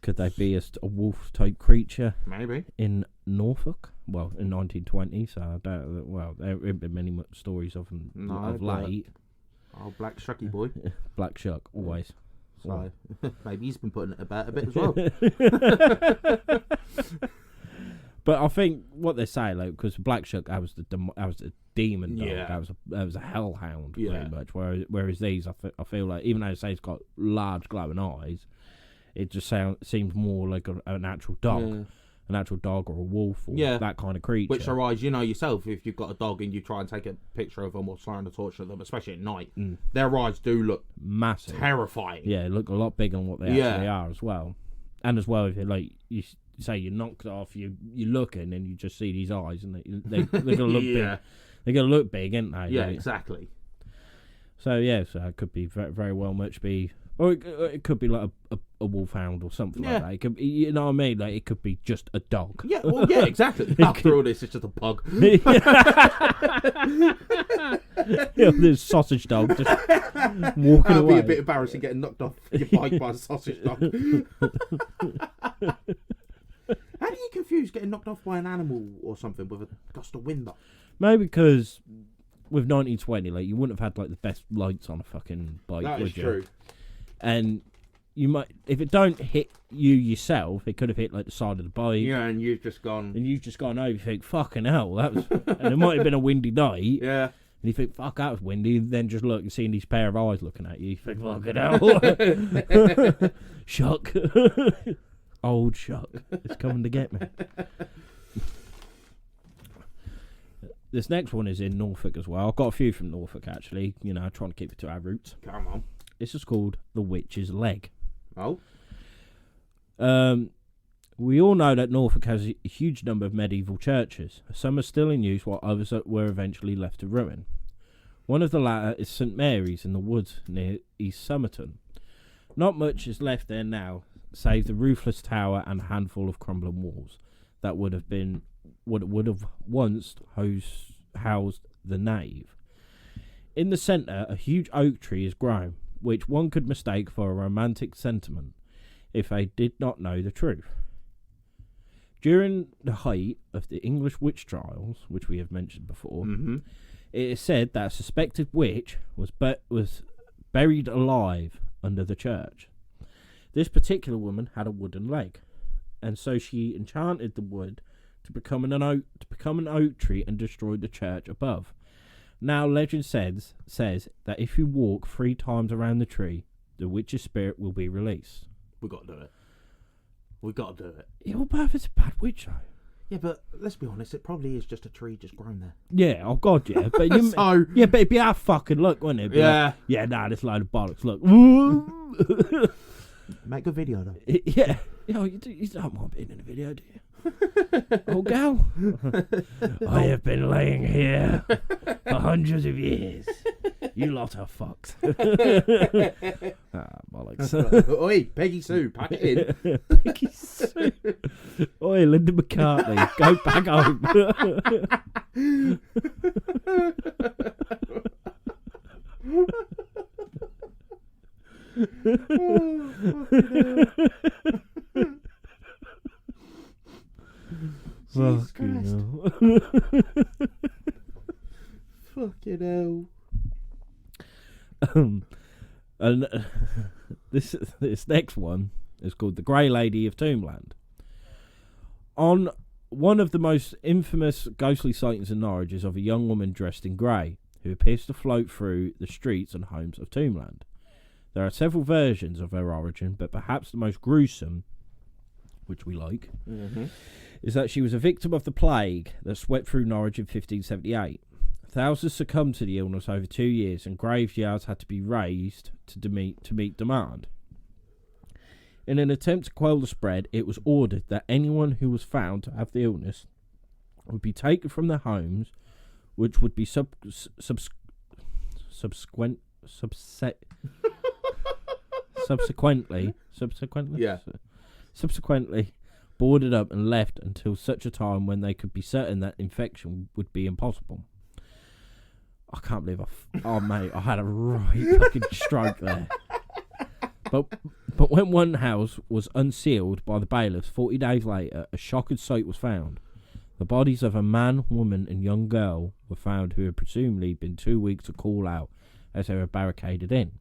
could they be a wolf-type creature? Maybe. In Norfolk? Well, in 1920, so I doubt. Well, there haven't been many stories of them of late. Oh, Black Shucky boy. Black Shuck, always. So maybe he's been putting it about a bit as well. But I think what they say, like, because Black Shuck, that was the demon dog. Yeah. That was a hellhound, Yeah. pretty much. Whereas these, I feel like, even though they say it's got large glowing eyes, it just seems more like an actual dog. Yeah. An actual dog or a wolf or Yeah. that kind of creature. Which are eyes, you know yourself, if you've got a dog and you try and take a picture of them or shine a torch at them, especially at night, their eyes do look massive, terrifying. Yeah, look a lot bigger than what they actually are as well. And as well, if you like, you say you're knocked off, you're looking and you just see these eyes, and they're gonna look big. They're gonna look big, aren't they? Yeah, exactly. So yeah, so it could be very, very well much be, or it could be like a wolfhound or something like that. It could, you know what I mean? Like it could be just a dog. Yeah, well, yeah, exactly. After all this, it's just a pug. There's sausage dog just walking That'd away. be a bit embarrassing getting knocked off your bike by a sausage dog. How do you confuse getting knocked off by an animal or something with a gust of wind? Maybe because with 1920, like you wouldn't have had like the best lights on a fucking bike, That would is you? true. And you might, if it don't hit you yourself, it could have hit like the side of the bike. Yeah, and you've just gone. And you've just gone over. You think, fucking hell, that was. And it might have been a windy night. Yeah. And you think, fuck, that was windy. And then just look and seeing these pair of eyes looking at you. You think, fucking hell. Shuck. Old Shuck is coming to get me. This next one is in Norfolk as well. I've got a few from Norfolk, actually. You know, trying to keep it to our roots. Come on. This is called The Witch's Leg. Oh. We all know that Norfolk has a huge number of medieval churches. Some are still in use while others were eventually left to ruin. One of the latter is St Mary's in the woods near East Somerton. Not much is left there now, save the roofless tower and a handful of crumbling walls that would have once housed the nave. In the centre, a huge oak tree is grown, which one could mistake for a romantic sentiment if they did not know the truth. During the height of the English witch trials, which we have mentioned before, it is said that a suspected witch was buried alive under the church. This particular woman had a wooden leg, and so she enchanted the wood to become an oak tree and destroyed the church above. Now legend says that if you walk 3 times around the tree, the witch's spirit will be released. We got to do it. We got to do it. Yeah, but it's a bad witch though. Yeah, but let's be honest, it probably is just a tree just grown there. Yeah, oh god, yeah. But you, So, yeah, but it'd be our fucking luck, wouldn't it? Be yeah. like, yeah, nah, this load of bollocks. Look. Make a video though. Yeah. You know, you don't mind being in a video, do you? Oh, gal. I have been laying here for hundreds of years. You lot are fucked. Bollocks. Oi, Peggy Sue, pack it in. Peggy Sue. Oi, Linda McCartney, go back home. Jesus Christ. Fucking hell. And this next one is called The Grey Lady of Tombland. On one of the most infamous ghostly sightings in Norwich is of a young woman dressed in grey who appears to float through the streets and homes of Tombland. There are several versions of her origin, but perhaps the most gruesome, which we like, is that she was a victim of the plague that swept through Norwich in 1578. Thousands succumbed to the illness over 2 years, and graveyards had to be razed to meet demand. In an attempt to quell the spread, it was ordered that anyone who was found to have the illness would be taken from their homes, which would be subsequently boarded up and left until such a time when they could be certain that infection would be impossible. I can't believe mate, I had a right fucking stroke there. But when one house was unsealed by the bailiffs 40 days later, a shocking sight was found. The bodies of a man, woman and young girl were found who had presumably been too weak to call out as they were barricaded in.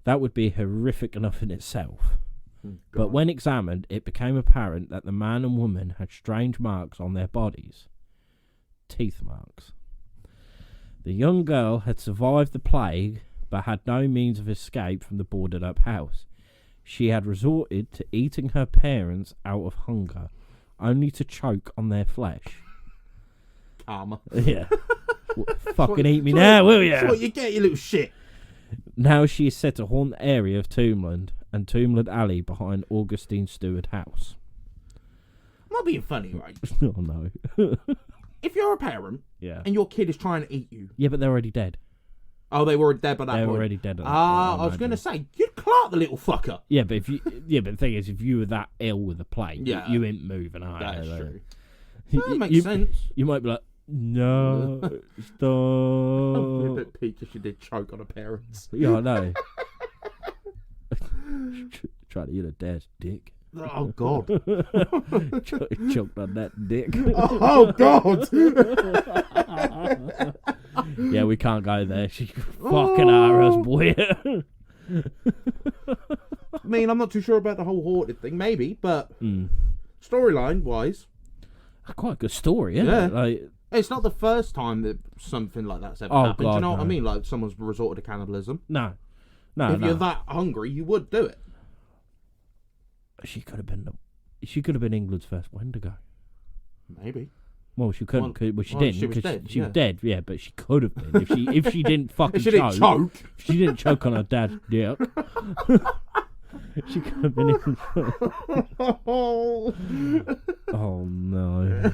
That would be horrific enough in itself. God. But when examined, it became apparent that the man and woman had strange marks on their bodies. Teeth marks. The young girl had survived the plague, but had no means of escape from the boarded-up house. She had resorted to eating her parents out of hunger, only to choke on their flesh. Karma. Yeah. Fucking eat me now, will That's ya? what you get, you little shit. Now she is said to haunt the area of Tombland and Tombland Alley behind Augustine Stewart House. I'm not being funny, right? Oh no. If you're a parent Yeah. and your kid is trying to eat you. Yeah, but they're already dead. Oh, they were dead by that They're point. already dead. I was going to say, you'd clark the little fucker. Yeah, but but the thing is, if you were that ill with the plague, Yeah. you ain't moving. That's Like, true. you- That makes you, sense. You might be like, no, I'd be a stop. bit peaked if she did choke on her parents. Yeah, I know. Try to eat a dad's dick. Oh, God. Choked on that dick. Oh, God. Yeah, we can't go there. She fucking us, boy. I mean, I'm not too sure about the whole haunted thing. Maybe, but storyline-wise, Quite a good story, isn't Yeah. it? Like, it's not the first time that something like that's ever Oh, happened. Do God, you know what I no. mean? Like, someone's resorted to cannibalism. no, If no. you're that hungry, you would do it. She could have been. She could have been England's first Wendigo. Maybe. Well, she couldn't. Well, she well, didn't. she was 'cause dead, She was yeah. dead. Yeah, but she could have been if she didn't fucking If she didn't choke. If she didn't choke on her dad's dick. She could have been England's first. Oh. Oh no.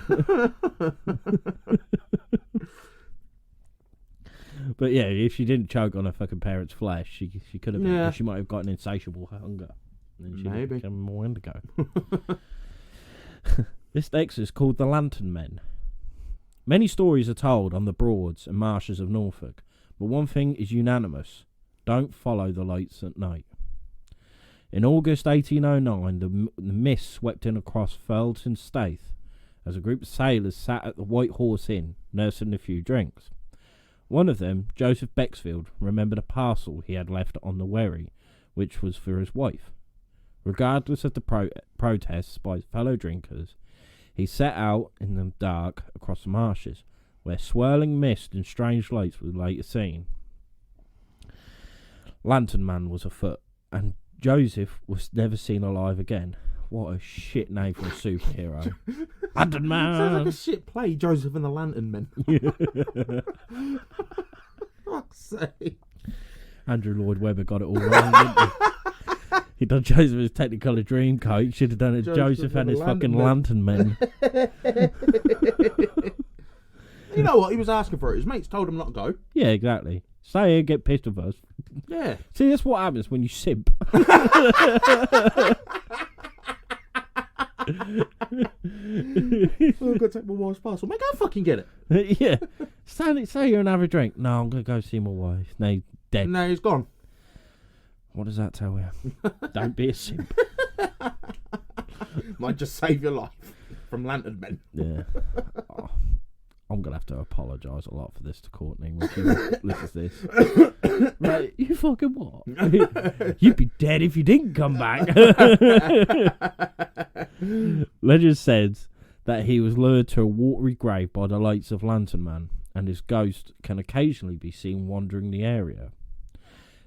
But yeah, if she didn't choke on her fucking parents' flesh, she could have been. Yeah. She might have got an insatiable hunger. And she Maybe. became a Wendigo. This next is called the Lantern Men. Many stories are told on the Broads and marshes of Norfolk, but one thing is unanimous: don't follow the lights at night. In August 1809, the mist swept in across Thurleton Staithe as a group of sailors sat at the White Horse Inn, nursing a few drinks. One of them, Joseph Bexfield, remembered a parcel he had left on the wherry, which was for his wife. Regardless of the protests by his fellow drinkers, he set out in the dark across the marshes, where swirling mist and strange lights were later seen. Lantern Man was afoot, and Joseph was never seen alive again. What a shit name for a superhero. Lantern Man! Sounds like a shit play, Joseph and the Lantern Men. Fuck's sake. Andrew Lloyd Webber got it all wrong, didn't he? He done Joseph as Technicolor Dreamcoat. Should have done it Joseph and his fucking Lantern Men. You know what? He was asking for it. His mates told him not to go. Yeah, exactly. Stay here, get pissed with us. Yeah. See, that's what happens when you simp. I'm gonna take my wife's parcel. Mate, go fucking get it. Yeah. Say you're and have a drink. No, I'm going to go see my wife. No, he's dead. No, he's gone. What does that tell you? Don't be a simp. Might just save your life from Lantern Men. Yeah. Oh, I'm going to have to apologise a lot for this to Courtney when she listens to this. Right, you fucking what? You'd be dead if you didn't come back. Legend says that he was lured to a watery grave by the lights of Lantern Man, and his ghost can occasionally be seen wandering the area.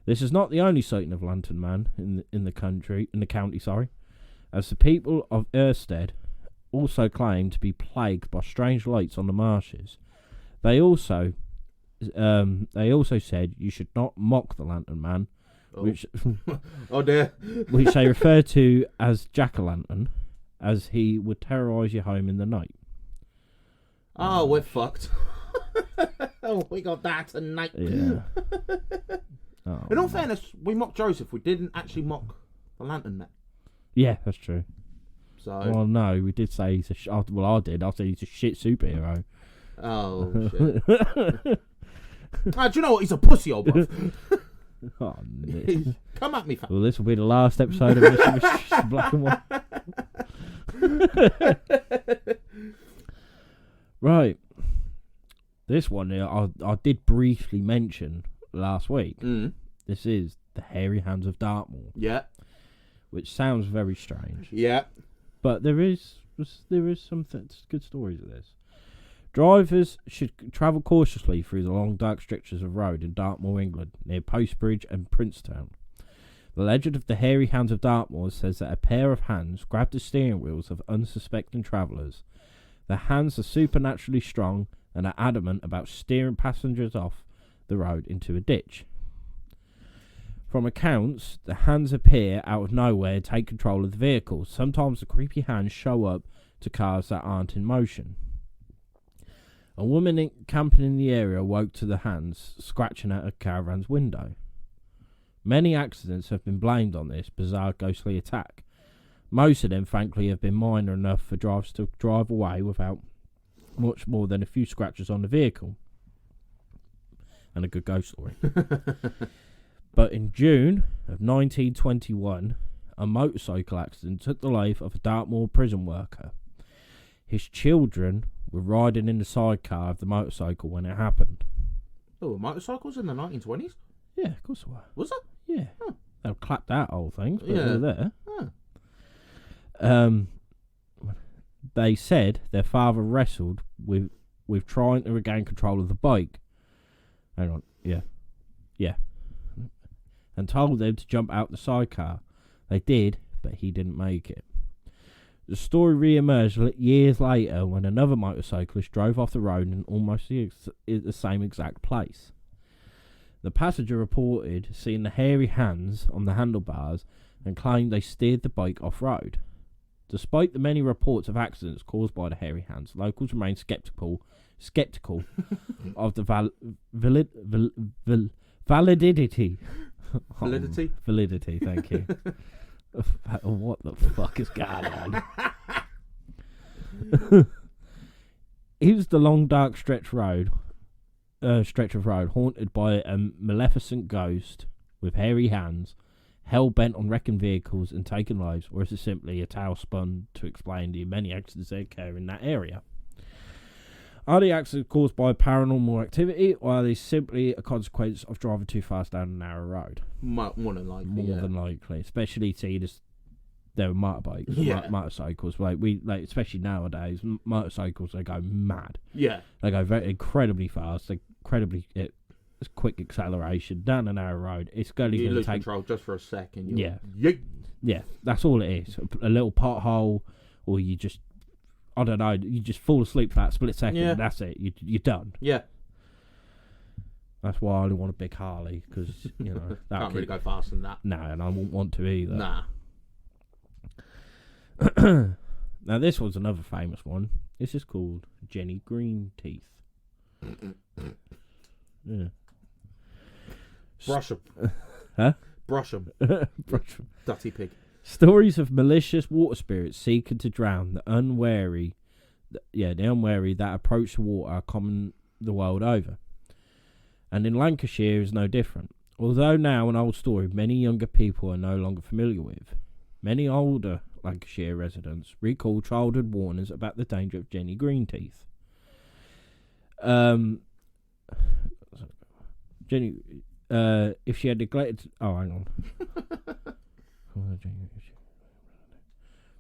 This is not the only sighting of Lantern Man in the county, as the people of Erstead also claim to be plagued by strange lights on the marshes. They also said you should not mock the Lantern Man, which Oh dear. which they refer to as Jack-o'-lantern, as he would terrorise your home in the night. Oh, we're fucked. Oh, we got that tonight. Yeah. Oh, In all fairness, we mocked Joseph. We didn't actually mock the Lantern Man. yeah, that's true. So. Well, no, we did say he's a. I did. I said he's a shit superhero. Oh shit. Do you know what? He's a pussy, old buff. Oh, Nick. Come at me, fam. Well, this will be the last episode of Mr. Black and White. Right. This one here, I did briefly mention last week. Mm. This is the Hairy Hands of Dartmoor, Yeah. which sounds very strange. Yeah. But there is some good stories of this. Drivers should travel cautiously through the long dark stretches of road in Dartmoor, England, near Postbridge and Princetown. The legend of the Hairy Hands of Dartmoor says that a pair of hands grabbed the steering wheels of unsuspecting travellers. The hands are supernaturally strong and are adamant about steering passengers off the road into a ditch. From accounts, the hands appear out of nowhere and take control of the vehicle. Sometimes the creepy hands show up to cars that aren't in motion. A woman camping in the area woke to the hands scratching at a caravan's window. Many accidents have been blamed on this bizarre ghostly attack. Most of them, thankfully, have been minor enough for drivers to drive away without much more than a few scratches on the vehicle. And a good ghost story. But in June of 1921, a motorcycle accident took the life of a Dartmoor prison worker. His children were riding in the sidecar of the motorcycle when it happened. Oh, motorcycles in the 1920s? Yeah, of course they were. Was it? Yeah. Huh. They'll clap that old things, but Yeah. they were there. Huh. They said their father wrestled with trying to regain control of the bike. Hang on. Yeah. And told them to jump out the sidecar. They did, but he didn't make it. The story re-emerged years later when another motorcyclist drove off the road in almost the same exact place. The passenger reported seeing the hairy hands on the handlebars and claimed they steered the bike off-road. Despite the many reports of accidents caused by the hairy hands, locals remain sceptical of the validity. Validity, thank you. What the fuck is going on? Here's the long dark stretch of road haunted by a maleficent ghost with hairy hands, hell bent on wrecking vehicles and taking lives, or is it simply a tale spun to explain the many accidents that occur in that area? Are the accidents caused by paranormal activity, or are they simply a consequence of driving too fast down a narrow road? More than likely. More than likely, especially seeing as there were motorbikes, motorcycles. Especially nowadays, motorcycles, they go mad. Yeah. They go very incredibly fast, incredibly quick acceleration down a narrow road. It's going to lose take control just for a second. Yeah. Yeet. Yeah, that's all it is. A little pothole, or you just, I don't know, you just fall asleep for that split second. Yeah. And that's it. You're done. Yeah. That's why I only want a big Harley, because that Can't really go faster than that. No, and I wouldn't want to either. Nah. Now this was another famous one. This is called Jenny Green Teeth. Yeah. Brush them. Huh? Brush them. Dirty pig. Stories of malicious water spirits seeking to drown the unwary that approach the water are common the world over. And in Lancashire is no different. Although now an old story many younger people are no longer familiar with. Many older Lancashire residents recall childhood warnings about the danger of Jenny Green Teeth. Jenny, if she had neglected... Oh, hang on.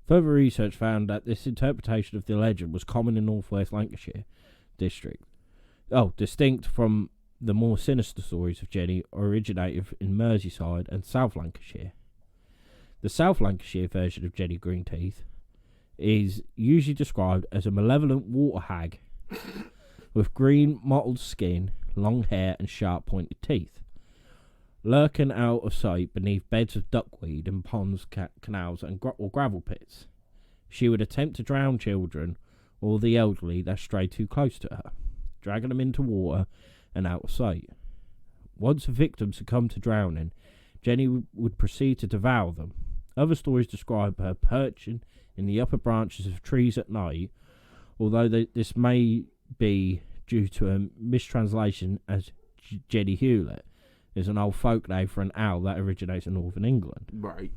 Further research found that this interpretation of the legend was common in northwest Lancashire district. Distinct from the more sinister stories of Jenny originated in Merseyside and South Lancashire. The South Lancashire version of Jenny Green Teeth is usually described as a malevolent water hag with green mottled skin, long hair and sharp pointed teeth, lurking out of sight beneath beds of duckweed in ponds, canals and gravel pits. She would attempt to drown children or the elderly that stray too close to her, dragging them into water and out of sight. Once a victim succumbed to drowning, Jenny would proceed to devour them. Other stories describe her perching in the upper branches of trees at night, although this may be due to a mistranslation as Jenny Hewlett is an old folk name for an owl that originates in northern England. Right.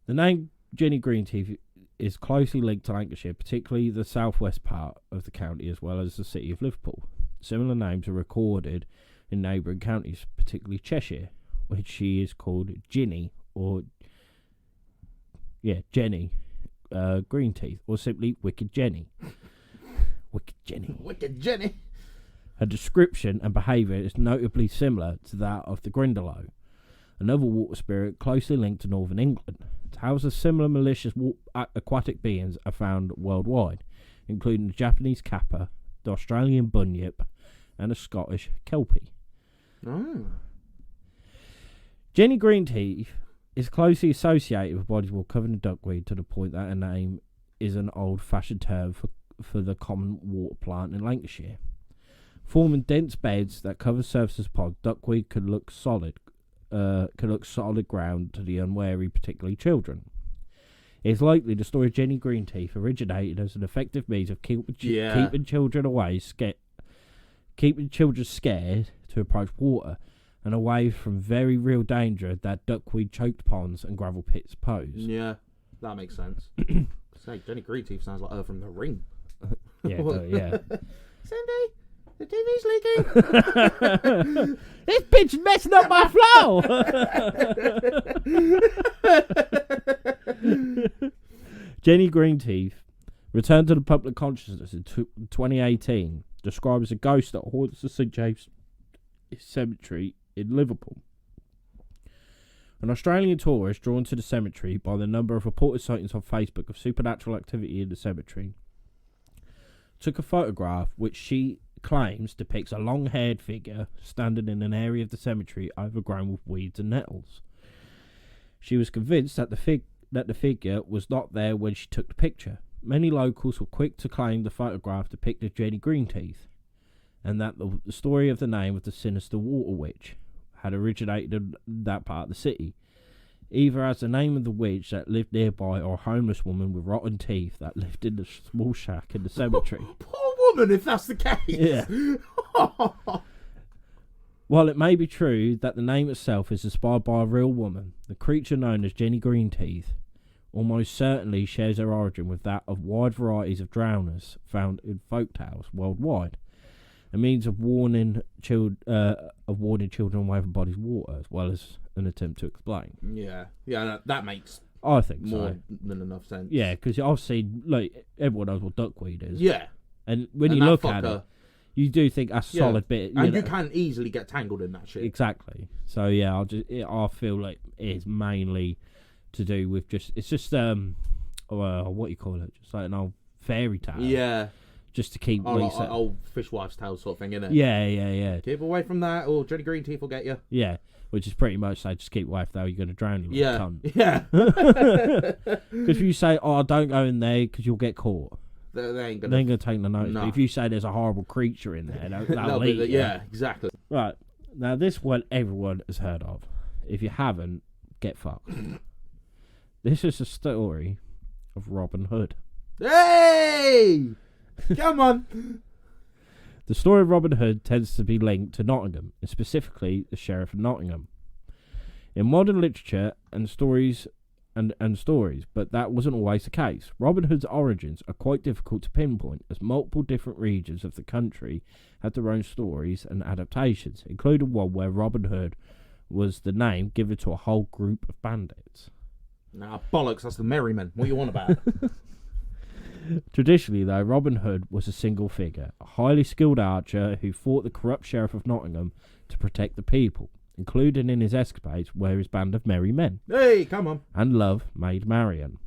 The name Jenny Green Teeth is closely linked to Lancashire, particularly the southwest part of the county as well as the city of Liverpool. Similar names are recorded in neighbouring counties, particularly Cheshire, which she is called Ginny, or Jenny Greenteeth, or simply Wicked Jenny. Wicked Jenny. Wicked Jenny. Her description and behaviour is notably similar to that of the Grindylow, another water spirit closely linked to northern England. Tales of similar malicious aquatic beings are found worldwide, including the Japanese kappa, the Australian bunyip, and the Scottish kelpie. Oh. Jenny Greenteeth is closely associated with bodies covered in duckweed to the point that her name is an old-fashioned term for the common water plant in Lancashire. Forming dense beds that cover surfaces of ponds, duckweed could look solid ground to the unwary, particularly children. It is likely the story of Jenny Greenteeth originated as an effective means of keeping children away, keeping children scared to approach water, and away from very real danger that duckweed choked ponds and gravel pits pose. Yeah, that makes sense. Say, Jenny Greenteeth sounds like her from The Ring. Yeah. Cindy, the TV's leaking. This bitch is messing up my flow. Jenny Greenteeth returned to the public consciousness in 2018, described as a ghost that haunts the St James Cemetery in Liverpool. An Australian tourist drawn to the cemetery by the number of reported sightings on Facebook of supernatural activity in the cemetery took a photograph which she claims depicts a long-haired figure standing in an area of the cemetery overgrown with weeds and nettles. She was convinced that the figure was not there when she took the picture. Many locals were quick to claim the photograph depicted Jenny Greenteeth, and that the story of the name of the sinister water witch had originated in that part of the city, either as the name of the witch that lived nearby or a homeless woman with rotten teeth that lived in the small shack in the cemetery. Poor woman, if that's the case. Yeah. While it may be true that the name itself is inspired by a real woman, the creature known as Jenny Greenteeth almost certainly shares her origin with that of wide varieties of drowners found in folktales worldwide, a means of warning children away from bodies water, as well as an attempt to explain. Yeah, that makes I think more so. than enough sense. Yeah, because I've seen, like, everyone knows what duckweed is. Yeah. And when And you that look at it, you do think that's a solid bit. And you can easily get tangled in that shit. Exactly. So yeah, I feel like it is mainly to do with what you call it, just like an old fairy tale. Yeah. Just to keep old fishwife's tale sort of thing, innit? Yeah. Keep away from that, or Jenny Greenteeth will get you. Yeah, which is pretty much say just keep away from that, or you're going to drown you. Cunt. Yeah. Because if you say, "Oh, don't go in there," because you'll get caught. They ain't gonna take the notice. No. But if you say there's a horrible creature in there, they'll eat you. Yeah, exactly. Right. Now, this one everyone has heard of. If you haven't, get fucked. This is a story of Robin Hood. Hey! Come on! The story of Robin Hood tends to be linked to Nottingham, and specifically the Sheriff of Nottingham. In modern literature and stories, but that wasn't always the case. Robin Hood's origins are quite difficult to pinpoint, as multiple different regions of the country had their own stories and adaptations, including one where Robin Hood was the name given to a whole group of bandits. Nah, bollocks, that's the Merrymen. What you want about? Traditionally, though, Robin Hood was a single figure, a highly skilled archer who fought the corrupt Sheriff of Nottingham to protect the people, including in his escapades where his band of merry men. Hey, come on. And love made Marian.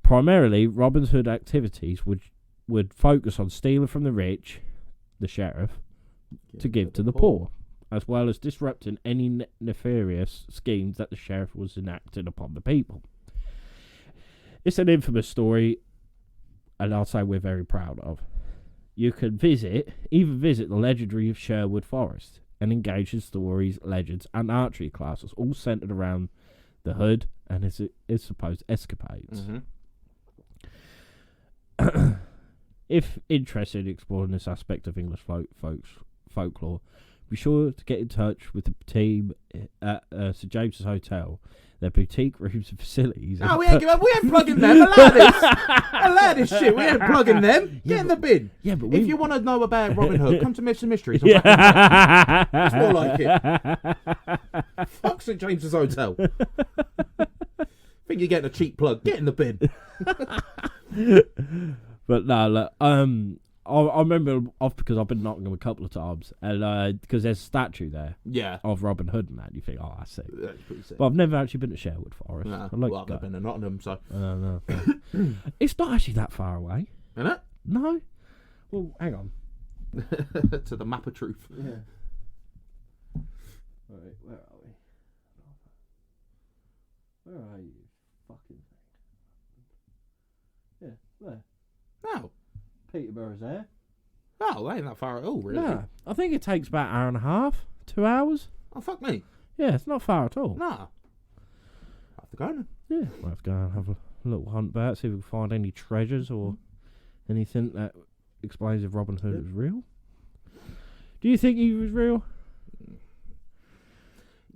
Primarily, Robin Hood activities would focus on stealing from the rich, the sheriff, to give to the poor, as well as disrupting any nefarious schemes that the sheriff was enacting upon the people. It's an infamous story, and I'll say we're very proud of. You can even visit the legendary Sherwood Forest, and engage in stories, legends, and archery classes, all centered around the Hood and his supposed escapades. Mm-hmm. If interested in exploring this aspect of English folklore, be sure to get in touch with the team at St James's Hotel. Their boutique rooms and facilities. No, we ain't plugging them. Allow this shit. We ain't plugging them. Get in the bin. Yeah, but if you want to know about Robin Hood, come to Mr. Mysteries. That's more like it. Fuck St James's Hotel. Think you're getting a cheap plug. Get in the bin. But no, look, I remember off because I've been Nottingham a couple of times, and because there's a statue there Yeah. of Robin Hood and that. You think, oh, that's it. That's pretty sick. But I've never actually been to Sherwood Forest. Nah, I'd like well, to I've go. been in Nottingham, so. No. It's not actually that far away. Isn't it? No. Well, hang on. To the map of truth. Yeah. Right, where are we? Where are you? Fucking thing. Yeah, there. No. Peterborough's there. Oh, ain't that far at all, really. No, I think it takes about an hour and a half, 2 hours. Oh, fuck me. Yeah, it's not far at all. Nah. I have to go now. Yeah, we'll have to go and have a little hunt about, see if we can find any treasures or anything that explains if Robin Hood was real. Do you think he was real?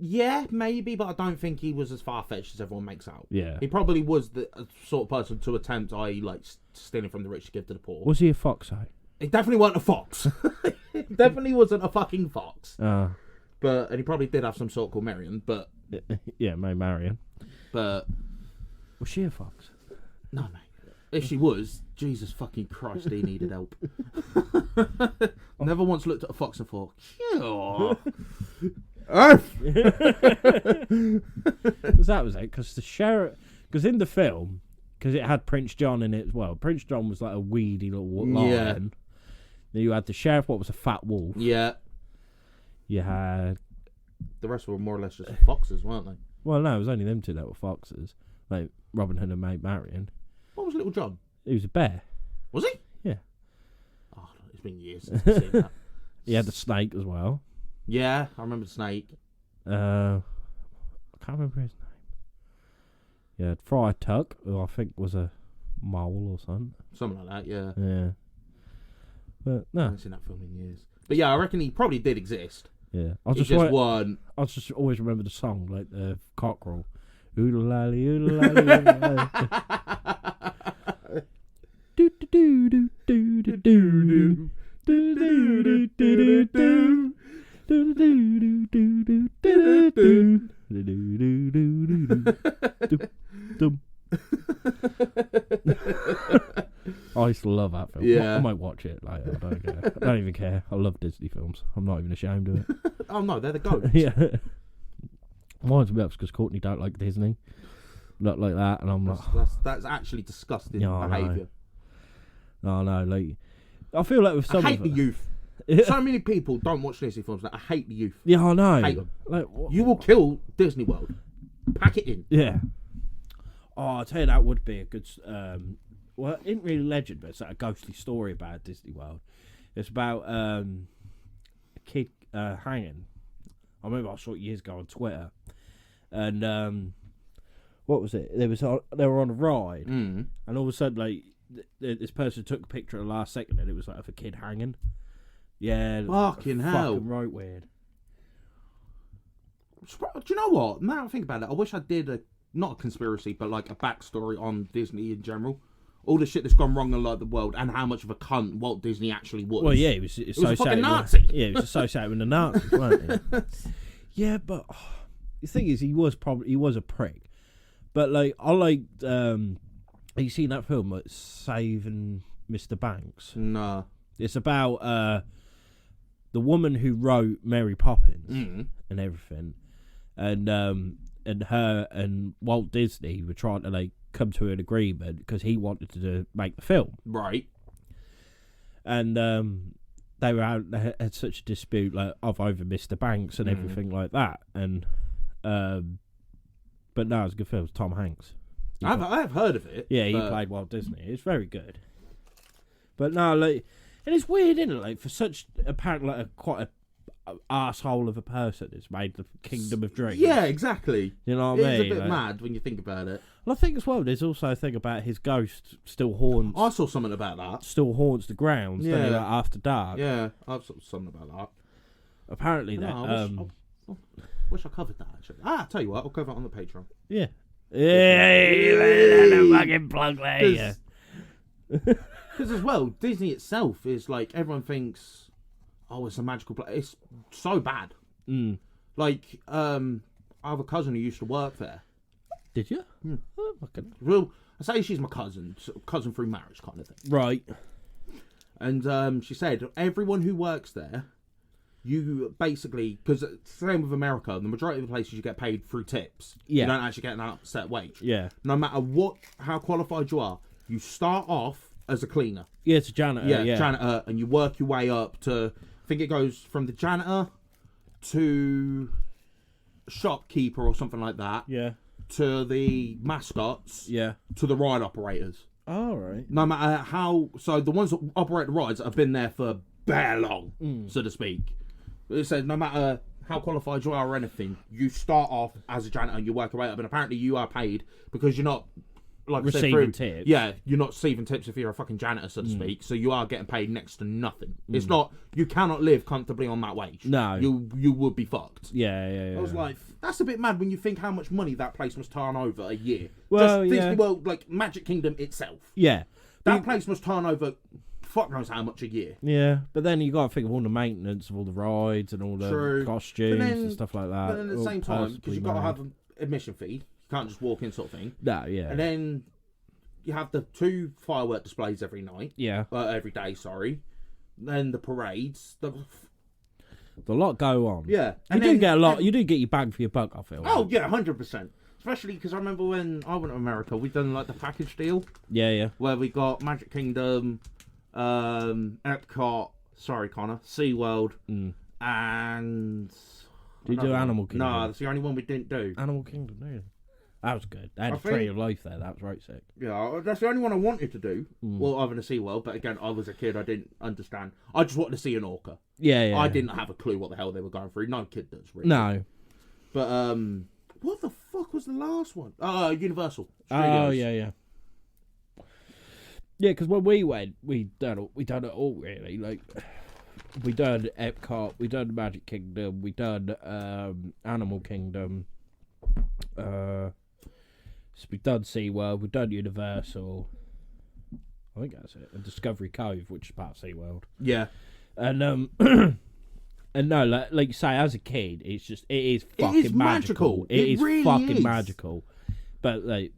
Yeah, maybe, but I don't think he was as far-fetched as everyone makes out. Yeah. He probably was the sort of person to attempt, i.e., like, stealing from the rich to give to the poor. Was he a fox, though? He definitely wasn't a fox. He definitely wasn't a fucking fox. And he probably did have some sort called Marion, but... Yeah, May Marion. But... Was she a fox? No, mate. If she was, Jesus fucking Christ, he needed help. Never once looked at a fox and thought, "Ew." That was it, because the sheriff... Because in the film, because it had Prince John in it as well, Prince John was like a weedy little lion. Yeah. Then you had the sheriff, what was a fat wolf. Yeah. You had... The rest were more or less just foxes, weren't they? Well, no, it was only them two that were foxes. Like Robin Hood and Maid Marian. What was Little John? He was a bear. Was he? Yeah. Oh, it's been years since I've seen that. He had the snake as well. Yeah, I remember the snake. I can't remember his name. You had Friar Tuck, who I think was a mole or something. Something like that, yeah. Yeah. But I no. haven't seen that film in years. But yeah, I reckon he probably did exist. Yeah. He just won. I just always remember the song, like the cockerel. Oodle-lally, oodle-lally, do do do do do do do do do do do I used to love that film. Yeah. I might watch it later. I don't care. I don't even care. I love Disney films. I'm not even ashamed of it. Oh no, they're the goats. Yeah. Mine's me up because Courtney don't like Disney. Not like that, and I'm like, that's actually disgusting Yeah, I know. behaviour. no, like I feel like with some I hate of the it, youth. So many people don't watch Disney films. Like, I hate the youth. yeah, I know. Hate them. Like, what? You will kill Disney World. Pack it in. Yeah. Oh, I tell you, that would be a good. Well, it isn't really legend, but it's like a ghostly story about Disney World. It's about a kid hanging. I remember I saw it years ago on Twitter, and what was it? They were on a ride, and all of a sudden, like this person took a picture at the last second, and it was like of a kid hanging. Yeah, Fucking hell. fucking right weird. Do you know what? Now I think about it, I wish I did not a conspiracy, but like a backstory on Disney in general. All the shit that's gone wrong in like the world, and how much of a cunt Walt Disney actually was. Well, yeah, he was a fucking associated Nazi. with, yeah, he was associated with the Nazis, weren't he? Yeah, but the thing is, he was a prick. But like, I liked. Have you seen that film, like Saving Mr. Banks? No. It's about the woman who wrote Mary Poppins and everything, and her and Walt Disney were trying to like come to an agreement because he wanted to make the film, Right. and they had such a dispute like over Mr. Banks and everything like that, and but no, it's a good film. It's Tom Hanks. I've heard of it. Yeah, he played Walt Disney. It's very good. But no, like, and it's weird, isn't it? Like, for such apparently like quite a arsehole of a person, it's made the Kingdom of Dreams. Yeah, exactly. You know what I mean? It's a bit Like, mad when you think about it. and I think as well, there's also a thing about his ghost still haunts. I saw something about that. Still haunts the grounds. Yeah. Like, after dark. Yeah, I saw something about that. apparently No, that. I wish I covered that actually. I'll tell you what, I'll cover it on the Patreon. Yeah. Yeah, fucking plug there. Yeah. Because as well, Disney itself is like everyone thinks, oh, it's a magical place. It's so bad. Mm. Like, I have a cousin who used to work there. Did you? Oh, fucking. Well, I say she's my cousin through marriage kind of thing. Right. And she said everyone who works there, you basically, because same with America, the majority of the places you get paid through tips. Yeah. You don't actually get an set wage. Yeah. No matter how qualified you are, you start off as a cleaner. Yeah, it's a janitor. Yeah. Janitor, and you work your way up to, I think it goes from the janitor to shopkeeper or something like that. Yeah. To the mascots. Yeah. To the ride operators. All right. No matter how, so the ones that operate the rides have been there for bare long, so to speak. It says no matter how qualified you are or anything, you start off as a janitor and you work your way up, and apparently you are paid because you're not like receiving tips. Yeah, you're not receiving tips if you're a fucking janitor, so to speak. So you are getting paid next to nothing. It's not, you cannot live comfortably on that wage. No, you would be fucked. Yeah. I was like, that's a bit mad when you think how much money that place must turn over a year. Well, just Disney World, like Magic Kingdom itself. Yeah. That place must turn over fuck knows how much a year. Yeah, but then you got to think of all the maintenance of all the rides and all the costumes and stuff like that. But then at the same time, because you've got to have an admission fee, you can't just walk in sort of thing. No, yeah. And then you have the 2 firework displays every night. Yeah. Every day, sorry. Then the parades. There's a lot go on. Yeah. You do get a lot. You do get your bang for your buck, I feel. Oh, yeah, 100%. Especially because I remember when I went to America, we done like the package deal. Yeah. Where we got Magic Kingdom, Epcot, sorry Connor, SeaWorld, and... Did you do Animal Kingdom? No, that's the only one we didn't do. Animal Kingdom, yeah. That was good. They had a Tree of Life there. That was right sick. Yeah, that's the only one I wanted to do. Well, other than SeaWorld, but again, I was a kid, I didn't understand. I just wanted to see an orca. Yeah. I didn't have a clue what the hell they were going through. No kid does, really. No. But, what the fuck was the last one? Universal Studios. Oh, yeah. Yeah, because when we went, we done it all really. Like, we done Epcot, we done Magic Kingdom, we done Animal Kingdom. So we done SeaWorld, we done Universal. I think that's it. And Discovery Cove, which is part of SeaWorld. Yeah. And and no, like you say, as a kid, it is fucking magical. It is really fucking magical. But like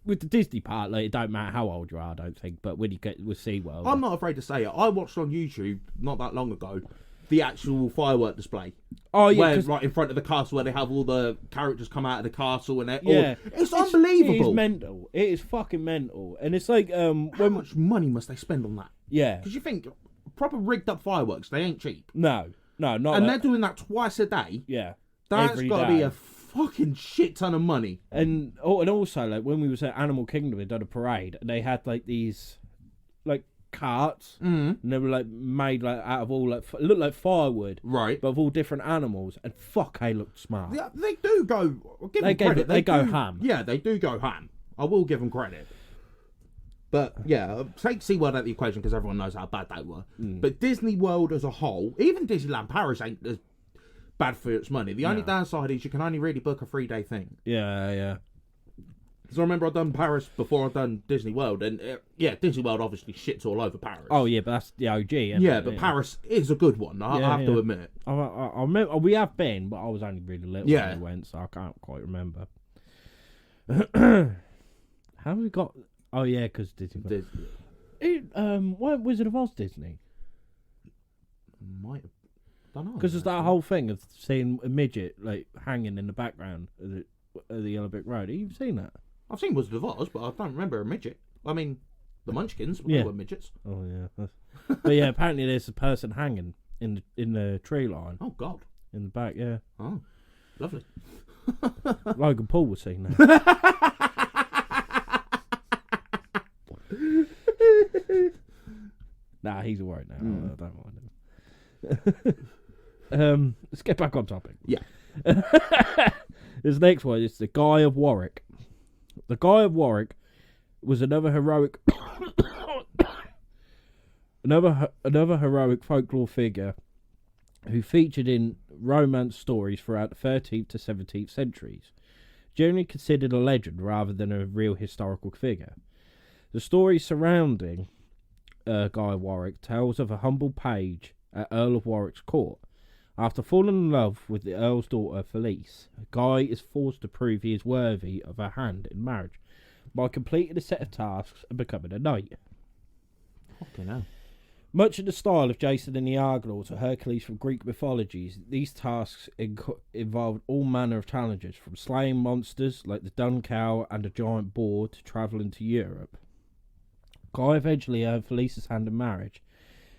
with the Disney part, like it don't matter how old you are, I don't think. But when you get with SeaWorld, I'm not afraid to say it. I watched on YouTube not that long ago the actual firework display. Oh yeah, right in front of the castle where they have all the characters come out of the castle and it's It unbelievable. is mental. It is fucking mental, and it's like how much money must they spend on that? Yeah, because you think proper rigged up fireworks, they ain't cheap. No, not. And they're doing that twice a day. Yeah, that's got to be a fucking shit ton of money. And also like when we was at Animal Kingdom, they done a parade, and they had like these like carts, and they were like made like out of all like looked like firewood, right? But of all different animals, and fuck, they looked smart. Yeah, they do go. Give them credit. They go ham. Yeah, they do go ham. I will give them credit. But yeah, take SeaWorld out of the equation because everyone knows how bad they were. But Disney World as a whole, even Disneyland Paris ain't as bad for its money. The only downside is you can only really book a 3-day thing. Yeah. Because I remember I'd done Paris before I'd done Disney World, and Disney World obviously shits all over Paris. Oh yeah, but that's the OG. But Paris is a good one. I have to admit. I remember we have been, but I was only really little when we went, so I can't quite remember. How we got? Oh yeah, because Disney. Why Wizard of Oz Disney? Might have. Don't know. Because there's that whole thing of seeing a midget like hanging in the background of the Yellow Brick Road. Have you seen that? I've seen Wizard of Oz, but I don't remember a midget. I mean, the Munchkins were midgets. Oh yeah. But yeah, apparently there's a person hanging in the tree line. Oh God. In the back, yeah. Oh, lovely. Logan Paul was seen there. Nah, he's alright now. I don't mind him. Let's get back on topic. Yeah. This next one is the Guy of Warwick. The Guy of Warwick was another heroic another heroic folklore figure who featured in romance stories throughout the 13th to 17th centuries, generally considered a legend rather than a real historical figure. The story surrounding Guy Warwick tells of a humble page at Earl of Warwick's court. After falling in love with the Earl's daughter, Felice, Guy is forced to prove he is worthy of her hand in marriage by completing a set of tasks and becoming a knight. Fucking hell. Much in the style of Jason and the Argonauts or Hercules from Greek mythologies, these tasks involved all manner of challenges, from slaying monsters like the Dun Cow and a giant boar to travelling to Europe. Guy eventually earned Felice's hand in marriage.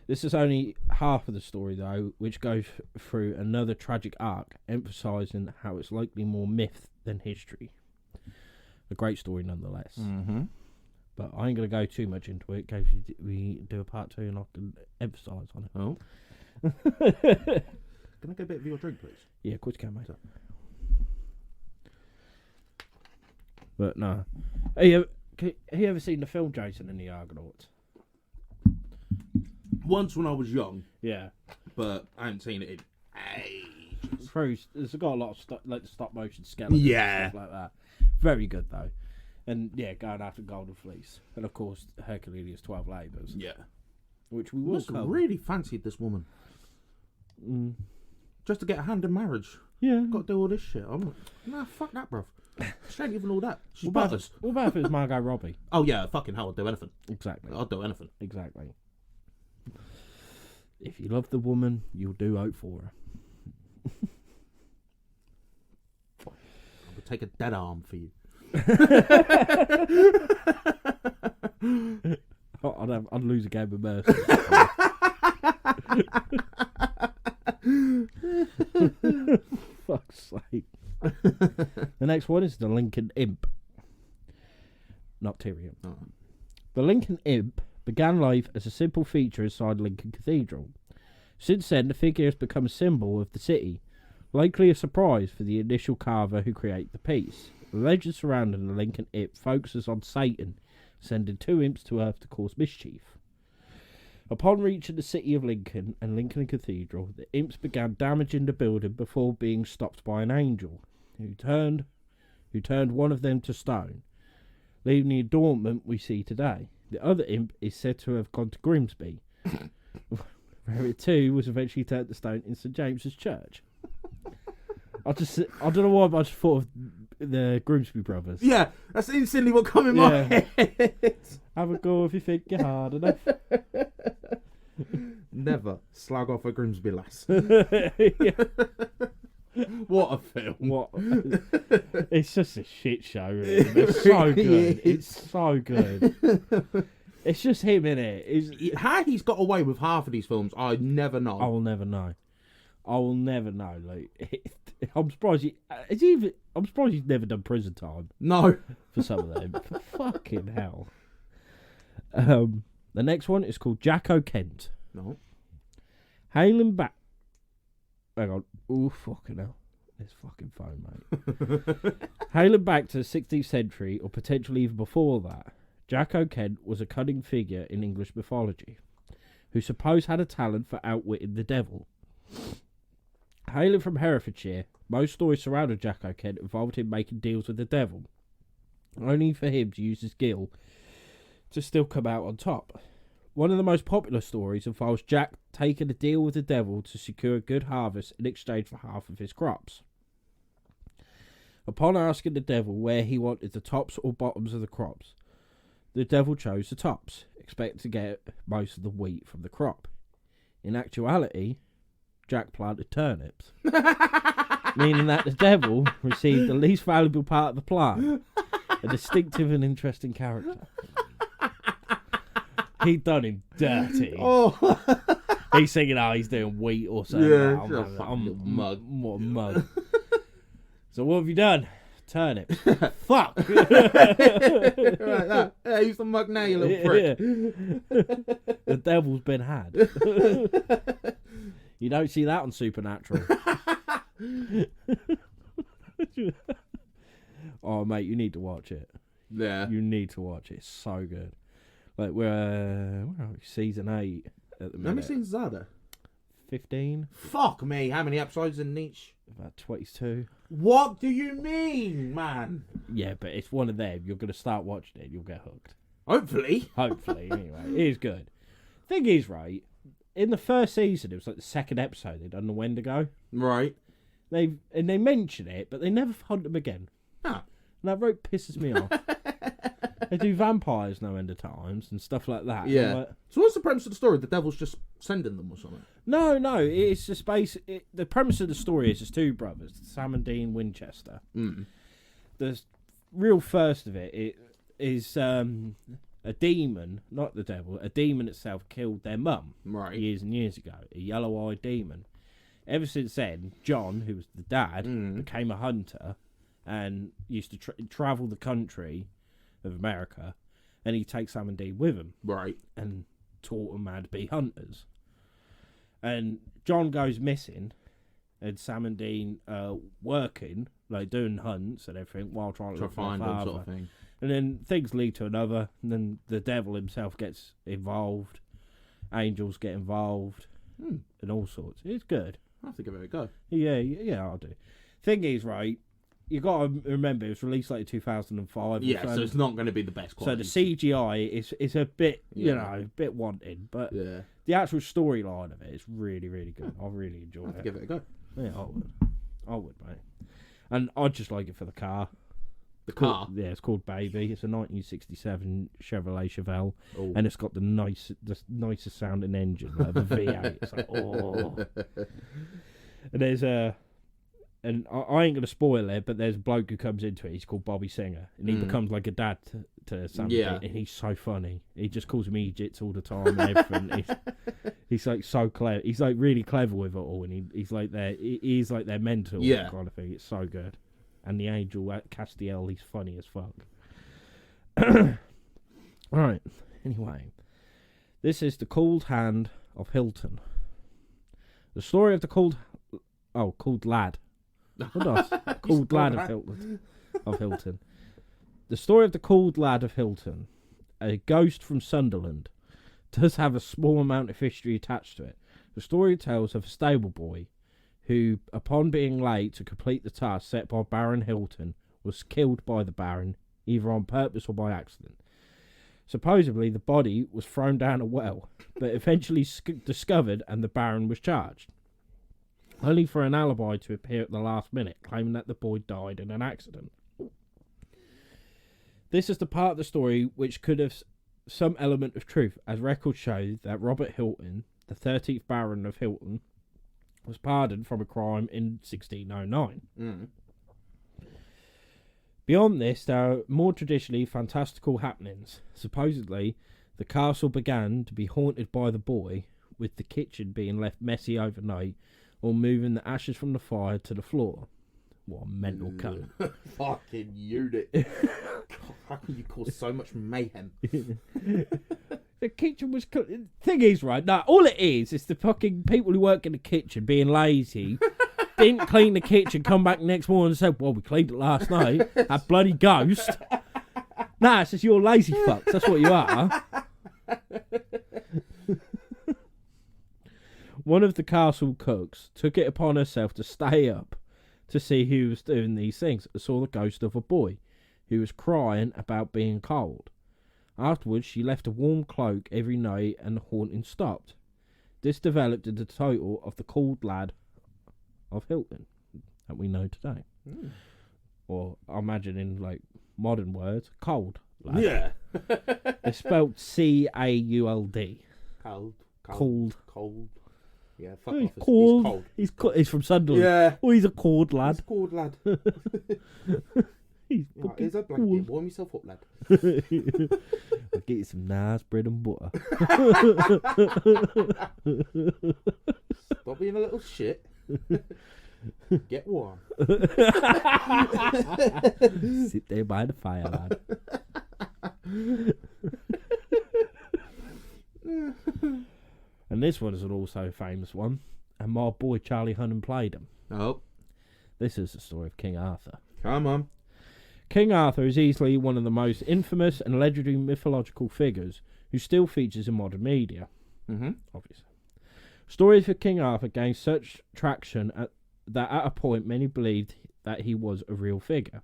This is only half of the story, though, which goes through another tragic arc, emphasising how it's likely more myth than history. A great story nonetheless. Mm-hmm. But I ain't going to go too much into it, in case we do a part 2 and I can emphasise on it. Oh. Can I get a bit of your drink, please? Yeah, of course you can, mate. But no. Have you ever seen the film Jason and the Argonauts? Once when I was young, Yeah. but I haven't seen it in ages. It's got a lot of like the stop motion skeletons and stuff like that. Very good, though. And yeah, going after Golden Fleece. And of course, Hercules' 12 Labours. Yeah. Which we will Must cover. have really fancied this woman. Just to get a hand in marriage. Yeah. Got to do all this shit. I'm like, nah, fuck that, bruv. She ain't even all that. She's What butters. about if it's Margot Robbie? Oh, yeah, fucking hell, I'll do anything. Exactly. I'll do anything. Exactly. If you love the woman, you'll do out for her. I would take a dead arm for you. I'd lose a game of mercy. Fuck's sake. The next one is the Lincoln Imp. Not Tyrion. Oh. The Lincoln Imp began life as a simple feature inside Lincoln Cathedral. Since then, the figure has become a symbol of the city, likely a surprise for the initial carver who created the piece. The legend surrounding the Lincoln Imp focuses on Satan, sending 2 imps to Earth to cause mischief. Upon reaching the city of Lincoln and Lincoln Cathedral, the imps began damaging the building before being stopped by an angel, who turned one of them to stone, leaving the adornment we see today. The other imp is said to have gone to Grimsby, where it too was eventually turned to stone in St James's Church. I don't know why, but I just thought of the Grimsby brothers. Yeah, that's instantly what come in my head. Have a go if you think you're hard enough. Never slag off a Grimsby lass. Yeah. What a film. What? It's just a shit show, really. It's so good. It's so good. It's just him in it. How he's got away with half of these films, I never know. I will never know. I will never know. Like, I'm surprised I'm surprised he's never done prison time No. for some of them. Fucking hell. The next one is called Jack O'Kent. No. Hailing back. Hang on. Oh, fucking hell. This fucking phone, mate. Hailing back to the 16th century, or potentially even before that, Jack O'Kent was a cunning figure in English mythology, who supposed had a talent for outwitting the devil. Hailing from Herefordshire, most stories surrounding Jack O'Kent involved him making deals with the devil, only for him to use his skill to still come out on top. One of the most popular stories involves Jack taking a deal with the devil to secure a good harvest in exchange for half of his crops. Upon asking the devil where he wanted the tops or bottoms of the crops, the devil chose the tops, expecting to get most of the wheat from the crop. In actuality, Jack planted turnips, meaning that the devil received the least valuable part of the plant, a distinctive and interesting character. He done him dirty. Oh. He's thinking, he's doing wheat or something. Yeah, I'm a mug. What a mug. So what have you done? Turnips. Fuck. Right, that. Yeah, use the mug now, you little prick. Yeah. The devil's been had. You don't see that on Supernatural. Oh, mate, you need to watch it. Yeah. You need to watch it. It's so good. Like, where are we? Season 8 at the minute. Have you seen Zada? 15, Fuck me. How many episodes in each? about 22. What do you mean, man? Yeah, but it's one of them. You're going to start watching it, you'll get hooked. Hopefully. Hopefully, anyway. It is good. Thing is, right, in the first season, it was like the second episode, they done the Wendigo. Right. They mention it, but they never hunt them again. Huh. And that rope pisses me off. They do vampires no end of times and stuff like that. Yeah. Like, So what's the premise of the story? The devil's just sending them or something? no, it's just the premise of the story is just two brothers, Sam and Dean Winchester. Mm. The real first of it is a demon, not the devil, a demon itself killed their mum Right. years and years ago, a yellow-eyed demon. Ever since then, John, who was the dad, became a hunter and used to travel the country of America, and he takes Sam and Dean with him Right. and taught them how to be hunters. And John goes missing, and Sam and Dean are working, like doing hunts and everything, while trying to To look for their find them father. sort of thing. And then things lead to another, and then the devil himself gets involved, angels get involved, and all sorts. It's good. I'll have to give it a go. Yeah, I'll do. Thing is, right, you got to remember it was released like 2005. Yeah, so it's not going to be the best So quality. the CGI is a bit, Yeah. a bit wanting, but Yeah. the actual storyline of it is really, really good. I really enjoy I'll have to it. give it a go. Yeah, I would, mate. And I'd just like it for the car. The car? Yeah, it's called Baby. It's a 1967 Chevrolet Chevelle, Oh. and it's got the nicest sounding engine, like the V8. It's like, oh. And there's and I ain't gonna spoil it, but there's a bloke who comes into it. He's called Bobby Singer, and he becomes like a dad to Sam. Yeah. And he's so funny. He just calls me Egypt all the time and everything. he's like so clever. He's like really clever with it all, and he's like he's like their mentor kind of thing. It's so good. And the angel at Castiel, he's funny as fuck. Alright, anyway. This is The Cold Hand of Hilton. The story of the cold lad. What else? Cold lad of Hilton. The story of the cold lad of Hilton, a ghost from Sunderland, does have a small amount of history attached to it. The story tells of a stable boy who, upon being late to complete the task set by Baron Hilton, was killed by the Baron, either on purpose or by accident. Supposedly, the body was thrown down a well, but eventually discovered and the Baron was charged, only for an alibi to appear at the last minute, claiming that the boy died in an accident. This is the part of the story which could have some element of truth, as records show that Robert Hilton, the 13th Baron of Hilton, was pardoned from a crime in 1609. Beyond this, there are more traditionally fantastical happenings. Supposedly, the castle began to be haunted by the boy, with the kitchen being left messy overnight, or moving the ashes from the fire to the floor. What a mental cunt. Fucking unit. God, how can you cause so much mayhem? The kitchen was... Thing is, right, no, all it is the fucking people who work in the kitchen being lazy, didn't clean the kitchen, come back next morning and said, well, we cleaned it last night, that bloody ghost. Nah, it's just you're lazy fucks, that's what you are. One of the castle cooks took it upon herself to stay up to see who was doing these things and saw the ghost of a boy who was crying about being cold. Afterwards, she left a warm cloak every night and the haunting stopped. This developed into the title of The Cold Lad of Hilton that we know today. Or I imagine in like modern words, cold lad. Yeah. It's spelled Cauld. Cold. Cold. Yeah, fuck He's off. cold. He's cold. He's from Sunderland. Yeah. Oh, he's a cold lad. He's cold, lad. He's Right, fucking here's a blanket. cold. Warm yourself up, lad. I'll get you some nice bread and butter. Stop being a little shit. Get warm. Sit there by the fire, lad. And this one is an also famous one. And my boy Charlie Hunnam played him. Oh, This is the story of King Arthur. come on. King Arthur is easily one of the most infamous and legendary mythological figures who still features in modern media, Mm-hmm. obviously. Stories of King Arthur gained such traction that at a point many believed that he was a real figure.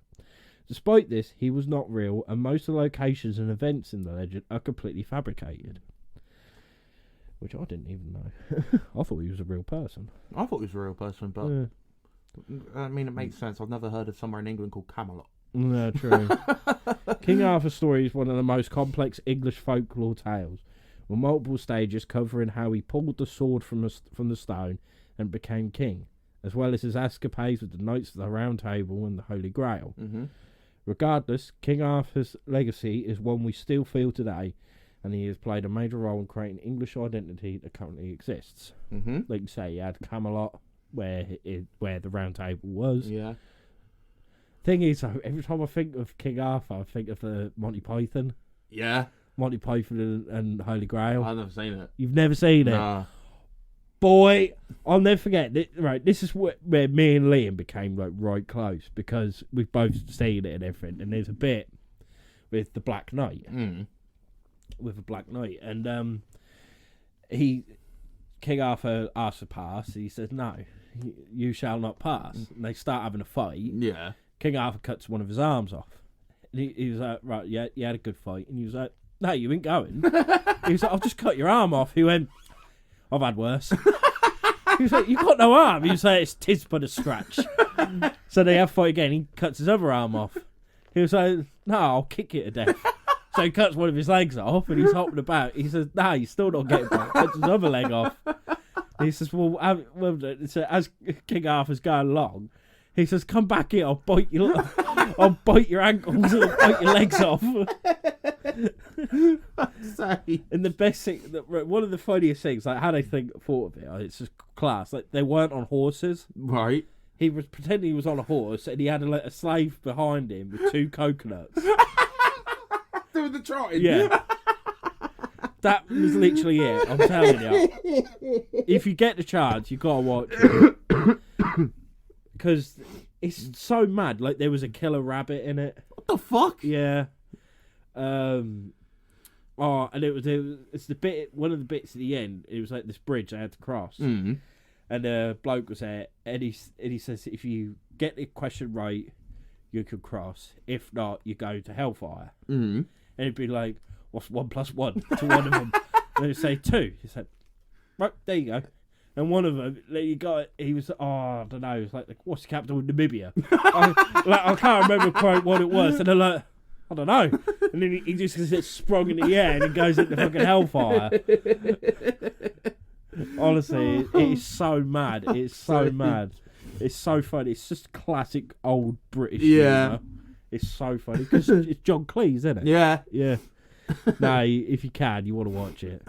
Despite this, he was not real, and most of the locations and events in the legend are completely fabricated. Which I didn't even know. I thought he was a real person. I thought he was a real person, but I mean, it makes sense. I've never heard of somewhere in England called Camelot. No, true. King Arthur's story is one of the most complex English folklore tales, with multiple stages covering how he pulled the sword from the stone and became king, as well as his escapades with the Knights of the Round Table and the Holy Grail. Mm-hmm. Regardless, King Arthur's legacy is one we still feel today, and he has played a major role in creating English identity that currently exists. Mm-hmm. Like you say, you had Camelot, where the Round Table was. Yeah. Thing is, though, every time I think of King Arthur, I think of the Monty Python. Yeah. Monty Python and Holy Grail. I've never seen it. You've never seen it? Nah. Boy, I'll never forget. Right, this is where me and Liam became like right close, because we've both seen it and everything. And there's a bit with the Black Knight. With a Black Knight. And King Arthur asks to pass. He says, no, you shall not pass. And they start having a fight. Yeah. King Arthur cuts one of his arms off. And he was like, right, yeah, you had a good fight. And he was like, no, you ain't going. He was like, I've just cut your arm off. He went, I've had worse. He was like, you got no arm. He was like, it's tis but a scratch. So they have a fight again. He cuts his other arm off. He was like, no, I'll kick you to death. So he cuts one of his legs off and he's hopping about. He says, no, you're still not getting back. Cuts his other leg off. And he says, well, as King Arthur's going along, he says, come back here, I'll bite your ankles, I'll bite your legs off. And the best thing, one of the funniest things, like how they thought of it, it's just class. Like they weren't on horses. Right. He was pretending he was on a horse, and he had a slave behind him with 2 coconuts. Doing the trotting. Yeah. That was literally it. I'm telling you. If you get the chance, you gotta watch it. Because it's so mad. Like there was a killer rabbit in it. What the fuck? Yeah. And it's the bit. One of the bits at the end. It was like this bridge I had to cross, and a bloke was there, and he says, if you get the question right, you could cross. If not, you go to hellfire. And it'd be like, what's 1 + 1 to one of them? And they'd say 2. He said, right, there you go. And one of them, he was, I don't know, it was like, what's the capital of Namibia? I can't remember quite what it was. And they're like, I don't know. And then he just gets sprung in the air and he goes into fucking hellfire. Honestly, it is so mad. It's so mad. It's so funny. It's just classic old British humour. It's so funny. Because it's John Cleese, isn't it? Yeah. Yeah. No, if you can, you want to watch it.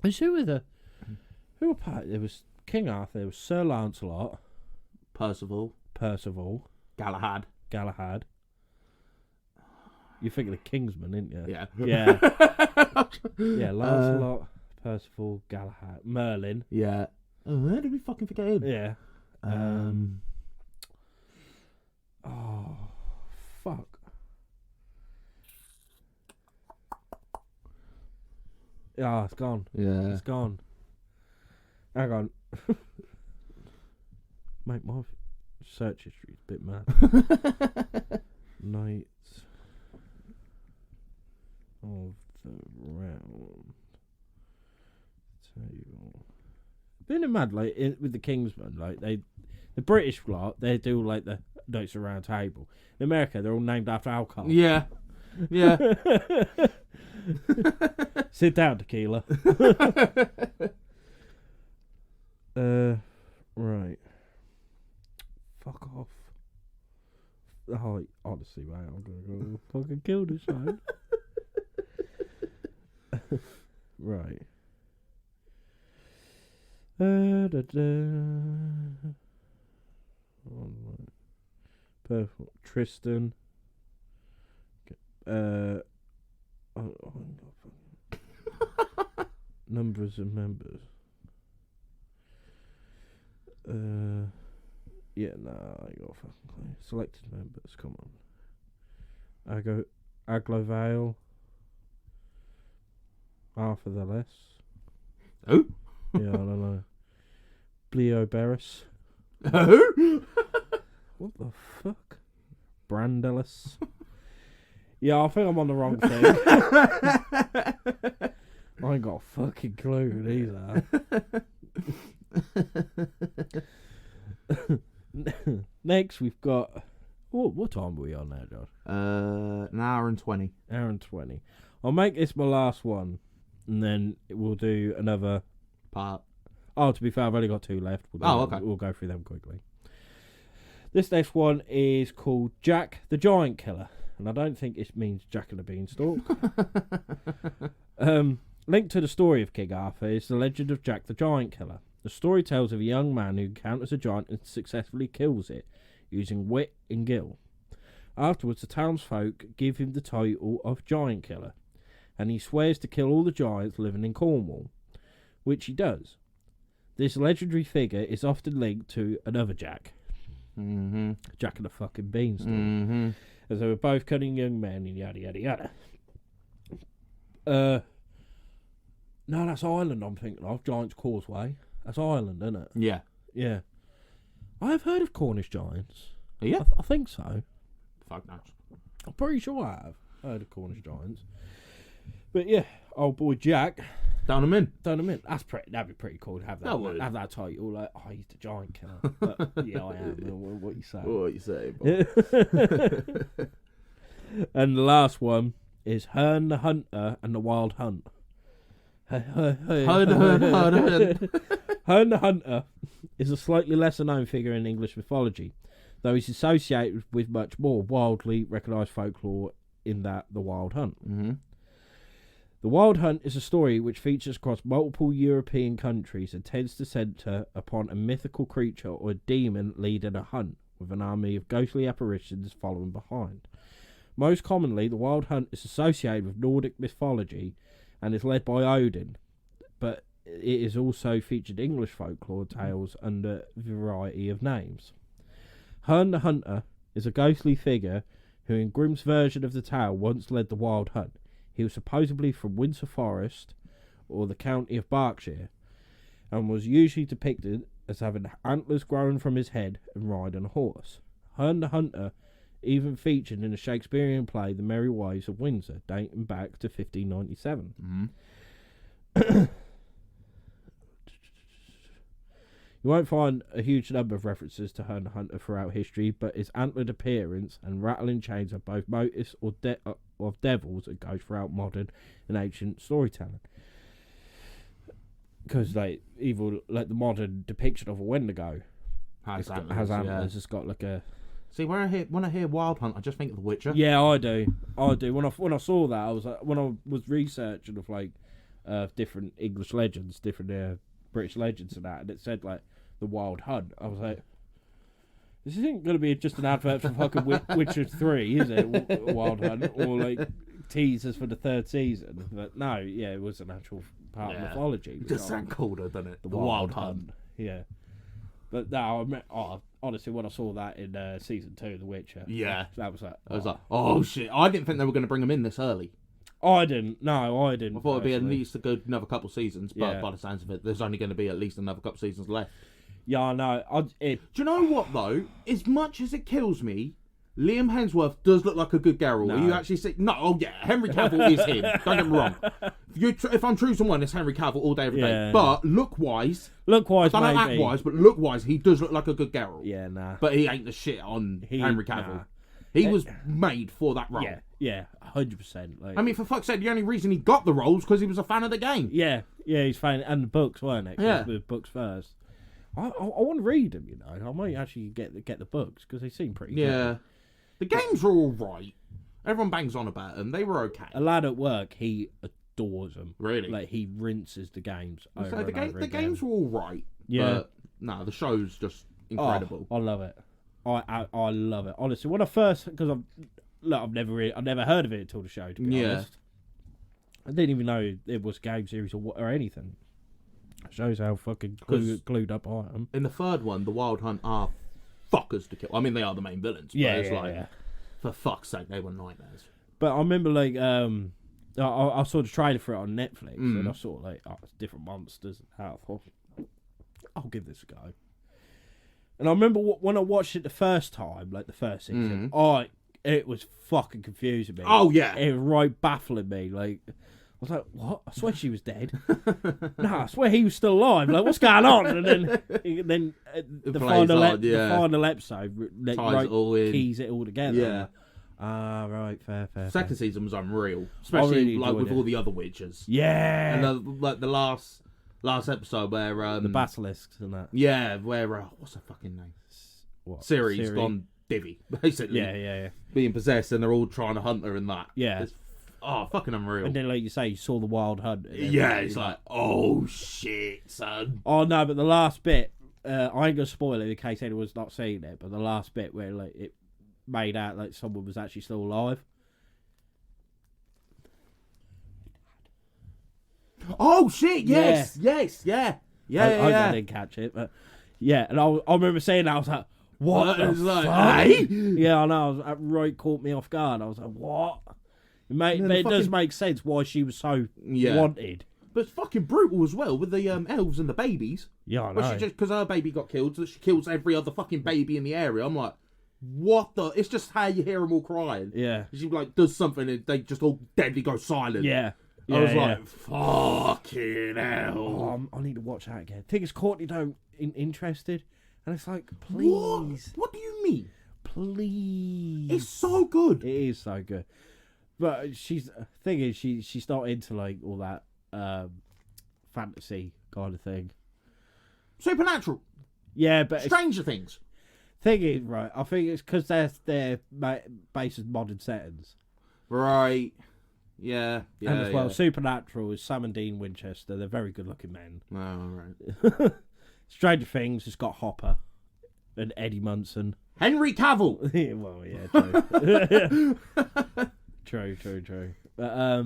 And who were part? There was King Arthur, there was Sir Lancelot, Percival, Galahad. You're thinking of Kingsman, aren't you? Yeah. Yeah. Yeah, Lancelot, Percival, Galahad, Merlin. Yeah. Oh, how did we fucking forget him? Yeah. Oh, fuck. Ah, it's gone. Yeah. It's gone. Hang on. Mate, my search history is a bit mad. Knights of the Round Table. Been mad, like with the Kingsmen, like the British lot, they do like the Knights of the Round Table. In America, they're all named after alcohol. Yeah. Yeah. Sit down, Tequila. Right. Fuck off. Oh, honestly, mate, I'm gonna go fucking kill this man. Right. Perfect. Tristan. Numbers of members. Yeah, nah, I got fucking clue. Selected members, come on. I go Aglovale. Arthur the Less. Who? Yeah, I don't know. Bleoberis. Who? What the fuck? Brandelis. Yeah, I think I'm on the wrong thing. I ain't got a fucking clue who these are. Next, we've got... What time are we on now, Josh? An hour and 20. Hour and 20. I'll make this my last one, and then we'll do another... Part. Oh, to be fair, I've only got 2 left. Okay. We'll go through them quickly. This next one is called Jack the Giant Killer, and I don't think it means Jack and the Beanstalk. Linked to the story of King Arthur is the legend of Jack the Giant Killer. The story tells of a young man who encounters a giant and successfully kills it, using wit and guile. Afterwards, the townsfolk give him the title of Giant Killer, and he swears to kill all the giants living in Cornwall, which he does. This legendary figure is often linked to another Jack. Mm-hmm. Jack and the fucking Beanstalk. Mm-hmm. As they were both cunning young men and yada yada yada. No, that's Ireland I'm thinking of. Giant's Causeway. That's Ireland, isn't it? Yeah. Yeah. I've heard of Cornish giants. Yeah. I think so. Fuck knows. I'm pretty sure I have heard of Cornish giants. But yeah, old boy Jack. Down him in. Done him in. That'd be pretty cool to have that. That would. Have that title. Like, oh, he's the giant killer. But, yeah, I am. What you say? What you say, boy? And the last one is Herne the Hunter and the Wild Hunt. Herne the Hunter is a slightly lesser known figure in English mythology, though he's associated with much more wildly recognised folklore in that the Wild Hunt. Mm-hmm. The Wild Hunt is a story which features across multiple European countries and tends to centre upon a mythical creature or a demon leading a hunt, with an army of ghostly apparitions following behind. Most commonly, the Wild Hunt is associated with Nordic mythology and is led by Odin, but it is also featured English folklore tales under a variety of names. Herne the Hunter is a ghostly figure who, in Grimm's version of the tale, once led the Wild Hunt. He was supposedly from Windsor Forest, or the county of Berkshire, and was usually depicted as having antlers growing from his head and riding a horse. Herne the Hunter even featured in a Shakespearean play, The Merry Wives of Windsor, dating back to 1597. Mm-hmm. You won't find a huge number of references to Herne the Hunter throughout history, but his antlered appearance and rattling chains are both motifs of devils that go throughout modern and ancient storytelling. Because they even like the modern depiction of a Wendigo has antlers. Yeah. It's got like a... See, when I hear Wild Hunt, I just think of The Witcher. Yeah, I do. When I saw that, I was like, when I was researching of like different English legends, different British legends and that, and it said like the Wild Hunt. I was like, this isn't going to be just an advert for fucking Witcher 3, is it? Wild Hunt, or like teasers for the 3rd season. But no, yeah, it was an actual part of mythology. It does sound colder, doesn't it? The Wild Hunt. Yeah. But no, honestly, when I saw that in season 2 of The Witcher, that was like, I was like, oh shit! I didn't think they were going to bring him in this early. I didn't. No, I didn't. I thought it'd be at least a good another couple seasons, but by the sounds of it, there's only going to be at least another couple seasons left. Yeah, I know. Do you know what though? As much as it kills me, Liam Hemsworth does look like a good Geralt. No. Are you actually see? No, oh yeah, Henry Cavill is him. Don't get me wrong. If I'm choosing one, it's Henry Cavill all day, every day. Yeah. But look-wise, I don't know act-wise, but look-wise, he does look like a good Geralt. Yeah, nah. But he ain't the shit on Henry Cavill. Nah. He was made for that role. Yeah, 100%. Like, I mean, for fuck's sake, the only reason he got the roles because he was a fan of the game. yeah, he's fine. And the books, weren't it? Yeah. The books first. I want to read them, you know. I might actually get the books because they seem pretty good. The games were all right. Everyone bangs on about them. They were okay. A lad at work, he adores them. Really? Like, he rinses the games over So and over the again. games were all right. Yeah. But, no, the show's just incredible. Oh, I love it. I love it. Honestly, when I first... Because I've never heard of it until the show, to be honest. I didn't even know it was a game series or anything. Shows how fucking glued up I am. In the 3rd one, the Wild Hunt are fuckers to kill. I mean, they are the main villains. But it's for fuck's sake, they were nightmares. But I remember, like, I saw the trailer for it on Netflix, and I saw like different monsters. I thought, I'll give this a go. And I remember when I watched it the first time, like the first season, it was fucking confusing me. Oh yeah, it was right baffling me. Like I was like, what? I swear she was dead. No, I swear he was still alive. Like, what's going on? And then the final episode ties it all in, keys it all together. Yeah. Right, fair. Second season was unreal, especially really with all the other witches. Yeah, and the last episode where the basilisks and that. Yeah, where what's her fucking name? What? Ciri's gone divvy, basically. Yeah. Being possessed, and they're all trying to hunt her in that. Yeah. It's, fucking unreal. And then, like you say, you saw the wild hunt. Yeah, it's like, oh shit, son. Oh no, but the last bit, I ain't gonna spoil it in case anyone's not seen it. But the last bit where like it made out like someone was actually still alive. Oh shit! Yes. I didn't catch it, but yeah, and I remember saying that. I was like, "What?" It was like, fuck? hey? Yeah, I know. That right caught me off guard. I was like, "What?" It does make sense why she was so wanted. But it's fucking brutal as well with the elves and the babies. Yeah, I know. Well, because her baby got killed, so she kills every other fucking baby in the area. I'm like, what the? It's just how you hear them all crying. Yeah. She like does something and they just all deadly go silent. Yeah. I was like, fucking hell. Oh, I need to watch that again. Thing is, Courtney don't interested, and it's like, please. What do you mean? Please. It's so good. It is so good. But thing is, she's not into like all that fantasy kind of thing. Supernatural. Yeah, but Stranger Things. Thing is, right, I think it's because they're based in modern settings. Right. Yeah. And as well, Supernatural is Sam and Dean Winchester. They're very good-looking men. Oh, right. Stranger Things has got Hopper and Eddie Munson. Henry Cavill. Well, yeah, true. true. But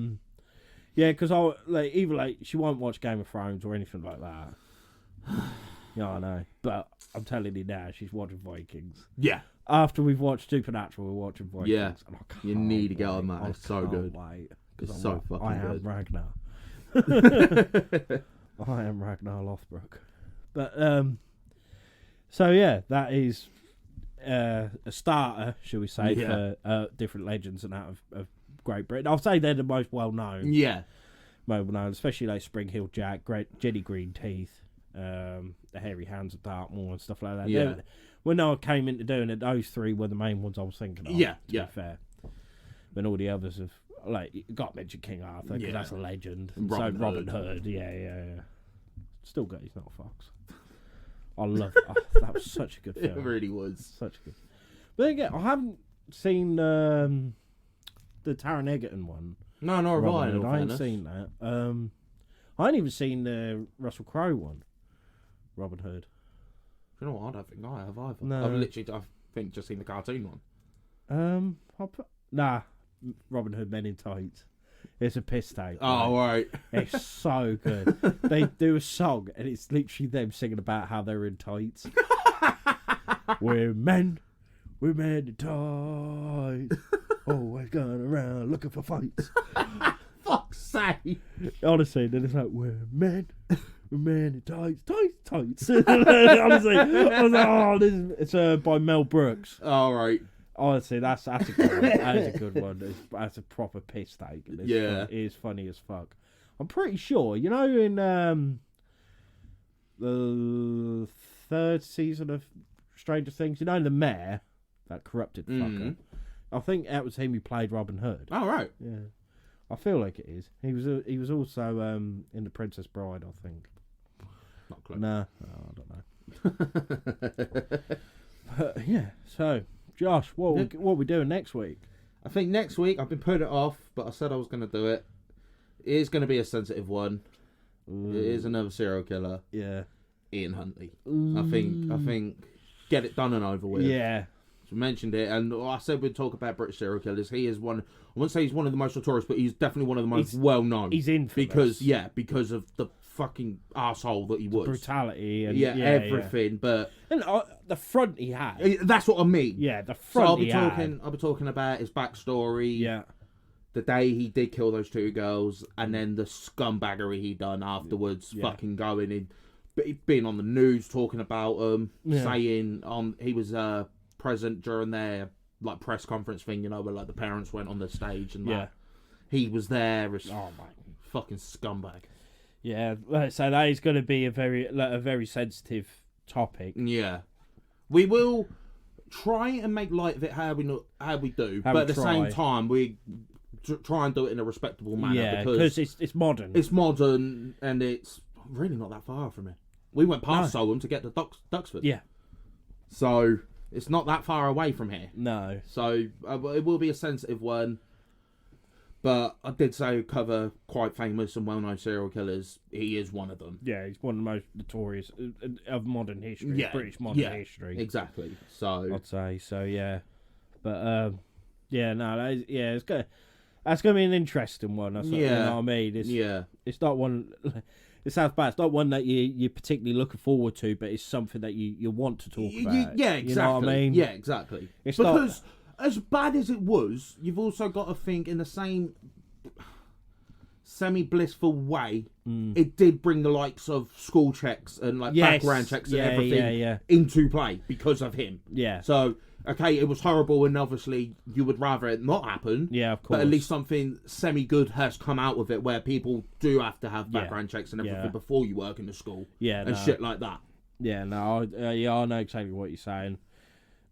yeah, because she won't watch Game of Thrones or anything like that. Yeah, I know. But I'm telling you now, she's watching Vikings. Yeah. After we've watched Supernatural, we're watching Vikings. Yeah. And You need to get on that. It's so good. Wait, it's so fucking I am good. Ragnar. I am Ragnar Lothbrok. But so yeah, that is a starter, shall we say, for different legends and out of Great Britain. I'll say they're the most well known. Yeah. Well known, especially like Spring Hill Jack, Jenny Green Teeth, the Hairy Hands of Dartmoor and stuff like that. Yeah. When I came into doing it, those three were the main ones I was thinking of. Yeah, to be fair. When all the others have, like, you got to mention King Arthur because that's a legend. Robin Hood, yeah. Still good. He's not a fox. I love it. That was such a good film. It really was. Such a good. But again, I haven't seen the Taron Egerton one. No, I ain't seen that. I ain't even seen the Russell Crowe one. Robin Hood. You know what? I don't think I have either. No. I think just seen the cartoon one. Robin Hood Men in Tights. It's a piss take. Oh, right. It's so good. They do a song and it's literally them singing about how they're in tights. We're men in tights. Always going around looking for fights. Fuck's sake. Honestly, then it's like, we're men in tights. Honestly, I was like, oh, it's by Mel Brooks. All right. Honestly, that's a good one. That is a good one. That's a proper piss take. It is funny as fuck. I'm pretty sure, you know, in the third season of Stranger Things, you know, the mayor, that corrupted fucker. I think that was him who played Robin Hood. Oh, right. Yeah, I feel like it is. He was also in The Princess Bride, I think. Not close. Nah, I don't know. But, yeah, so Josh, what are we doing next week? I think next week, I've been putting it off, but I said I was going to do it. It is going to be a sensitive one. Ooh. It is another serial killer. Yeah. Ian Huntley. Ooh. I think get it done and over with. Yeah. So mentioned it, and I said we'd talk about British serial killers. He is one. I wouldn't say he's one of the most notorious, but he's definitely one of the most well known. He's infamous because of the fucking asshole that he was. Brutality and everything. Yeah. But the front he had. That's what I mean. Yeah, the front I'll be talking about his backstory. Yeah. the day he did kill those 2 girls, and then the scumbaggery he done afterwards, fucking going in, being on the news talking about saying he was present during their like press conference thing, you know, where like the parents went on the stage and that. He was there as fucking scumbag. Yeah, so that is going to be a very sensitive topic. Yeah, we will try and make light of it how we do, but at the same time we try and do it in a respectable manner. Yeah, because it's modern. It's modern and it's really not that far from it. We went past Solham to get to Duxford. Yeah, so it's not that far away from here. No, so it will be a sensitive one. But I did say cover quite famous and well-known serial killers. He is one of them. Yeah, he's one of the most notorious of modern history, British modern history. Exactly. So I'd say so. Yeah, but it's good. That's gonna be an interesting one. That's you know what I mean. It's not one. It sounds bad. It's not one that you're particularly looking forward to, but it's something that you want to talk about. Yeah, exactly. You know what I mean? Yeah, exactly. It's because as bad as it was, you've also got to think in the same semi-blissful way, it did bring the likes of school checks and like background checks and everything into play because of him. Yeah. So, okay, it was horrible and obviously you would rather it not happen. Yeah, of course. But at least something semi-good has come out of it where people do have to have background checks and everything before you work in the school. Yeah, and shit like that. Yeah, no, I know exactly what you're saying.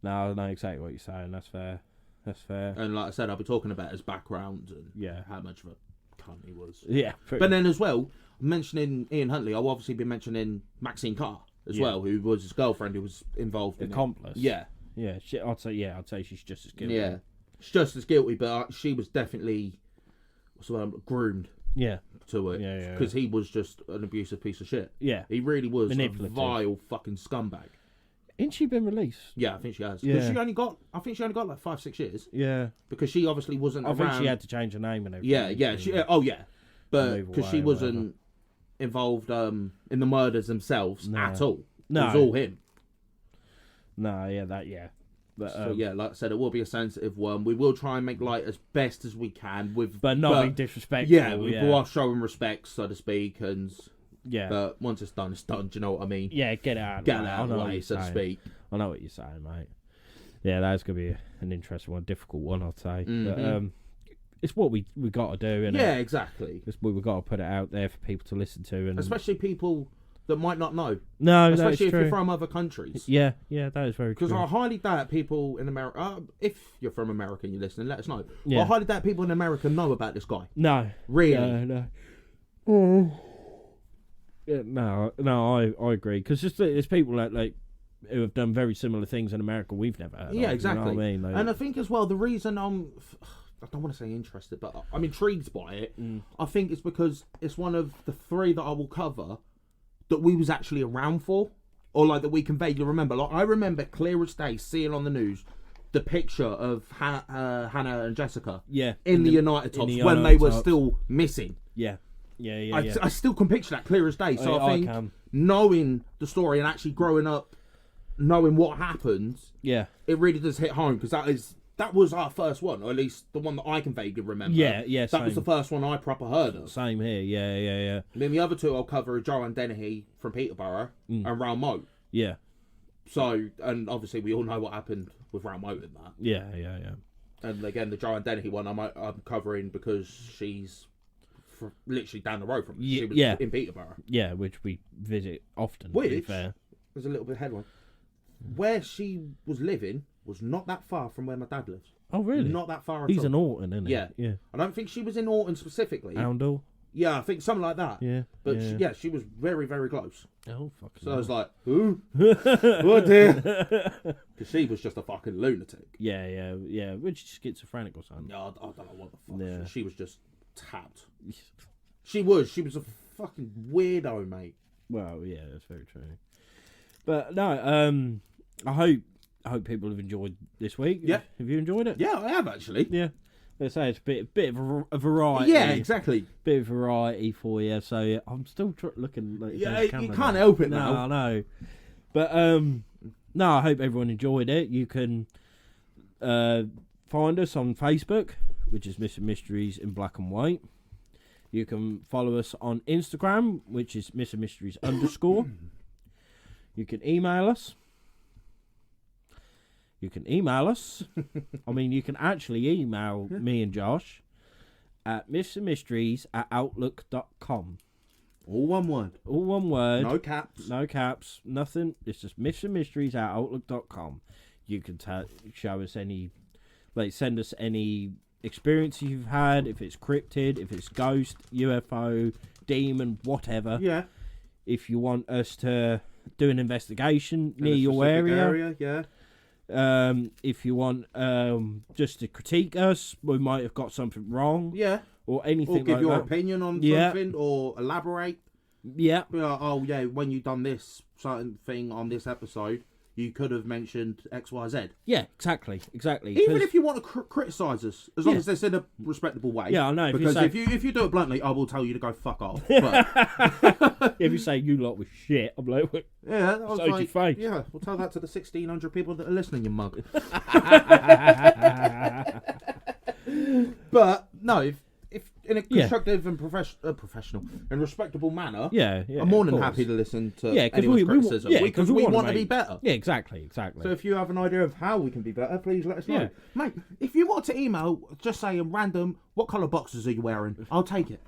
No, I know exactly what you're saying. That's fair. That's fair. And like I said, I'll be talking about his background and how much of a cunt he was. Yeah. But then as well, mentioning Ian Huntley, I'll obviously be mentioning Maxine Carr as well, who was his girlfriend who was involved in accomplice. It. Yeah. Yeah. I'd say she's just as guilty. Yeah. She's just as guilty, but she was definitely groomed. Yeah. To it. Yeah. Because he was just an abusive piece of shit. Yeah. He really was a vile fucking scumbag. Ain't she been released? Yeah, I think she has. Yeah. She only got like 5-6 years. Yeah. Because she obviously wasn't around. I think she had to change her name and everything. Yeah. But because she wasn't involved in the murders themselves at all. No. It was all him. No, But, so like I said, it will be a sensitive one. We will try and make light as best as we can but not being disrespectful. Yeah, we are showing respect, so to speak, and yeah. But once it's done, it's done. Do you know what I mean? Yeah, get it out. Get it out of the way, so to speak. I know what you're saying, mate. Yeah, that's gonna be an interesting one, difficult one, I'd say. But it's what we got to do, isn't it? Yeah, exactly. It's what we got to put it out there for people to listen to, and especially people that might not know. No, especially if true. you're from other countries. Yeah, that is very true. Because I highly doubt people in America. If you're from America and you're listening, let us know. Yeah. I highly doubt people in America know about this guy. No, really, no. Yeah, no, I agree. Because there's people like who have done very similar things in America we've never heard. Yeah, of, exactly. You know what I mean? And I think as well the reason I don't want to say interested, but I'm intrigued by it. I think it's because it's one of the 3 that I will cover that we was actually around for, or like that we can vaguely remember. Like I remember clear as day seeing on the news the picture of Hannah and Jessica. Yeah. In the United Tops when they were still missing. Yeah. I still can picture that clear as day. So I think knowing the story and actually growing up, knowing what happened, it really does hit home because that was our first one, or at least the one that I can vaguely remember. Yeah. That was the first one I proper heard of. Same here. Yeah. And then the other 2 I'll cover are Joanne Dennehy from Peterborough and Raoul Moat. Yeah. So, and obviously we all know what happened with Raoul Moat in that. Yeah. And again, the Joanne Dennehy one I'm covering because she's literally down the road from us. She was in Peterborough. Yeah, which we visit often, which, to be fair. There's a little bit of headline. Where she was living was not that far from where my dad lives. Oh, really? Not that far at all. He's in Orton, isn't he? Yeah. I don't think she was in Orton specifically. Oundle? Yeah, I think something like that. Yeah. But she was very, very close. Oh, fucking So I was like, who? What dear? Because she was just a fucking lunatic. Yeah. Which is schizophrenic or something. Yeah, I don't know what the fuck. Yeah. She was just tapped. She was a fucking weirdo, mate. Well, yeah, that's very true. But no, I hope people have enjoyed this week. Yeah. Have you enjoyed it? Yeah, I have actually. Yeah. Let's say it's a bit of a variety. Yeah, exactly. Bit of variety for you. So yeah, I'm still looking. Like, yeah, you can't help it now. No, I know. But no, I hope everyone enjoyed it. You can find us on Facebook. which is Missing Mysteries in black and white. You can follow us on Instagram, which is Missing Mysteries _. You can email us. I mean, you can actually email me and Josh at missingmysteries@outlook.com. All one word. All one word. No caps. No caps. Nothing. It's just missingmysteries@outlook.com. You can show us any, send us any experiences you've had, if it's cryptid, if it's ghost, UFO, demon, whatever. Yeah. If you want us to do an investigation near your area. Yeah. If you want just to critique us, we might have got something wrong. Yeah. Or anything Or give like your that. opinion on something, or elaborate. Yeah. Be like, oh, yeah, when you done this certain thing on this episode, you could have mentioned X, Y, Z. Yeah, exactly. Even if you want to criticise us, as long as it's in a respectable way. Yeah, I know. Because if you do it bluntly, I will tell you to go fuck off. But, if you say you lot was shit, I'm like, yeah, I was so's your face. Yeah, we'll tell that to the 1,600 people that are listening, you mug. But no, if in a constructive and professional and respectable manner, I'm more than happy to listen to anyone's criticism. Because we want to be better. Yeah, exactly. So if you have an idea of how we can be better, please let us know. Yeah. Mate, if you want to email, just say a random, what colour boxes are you wearing? I'll take it.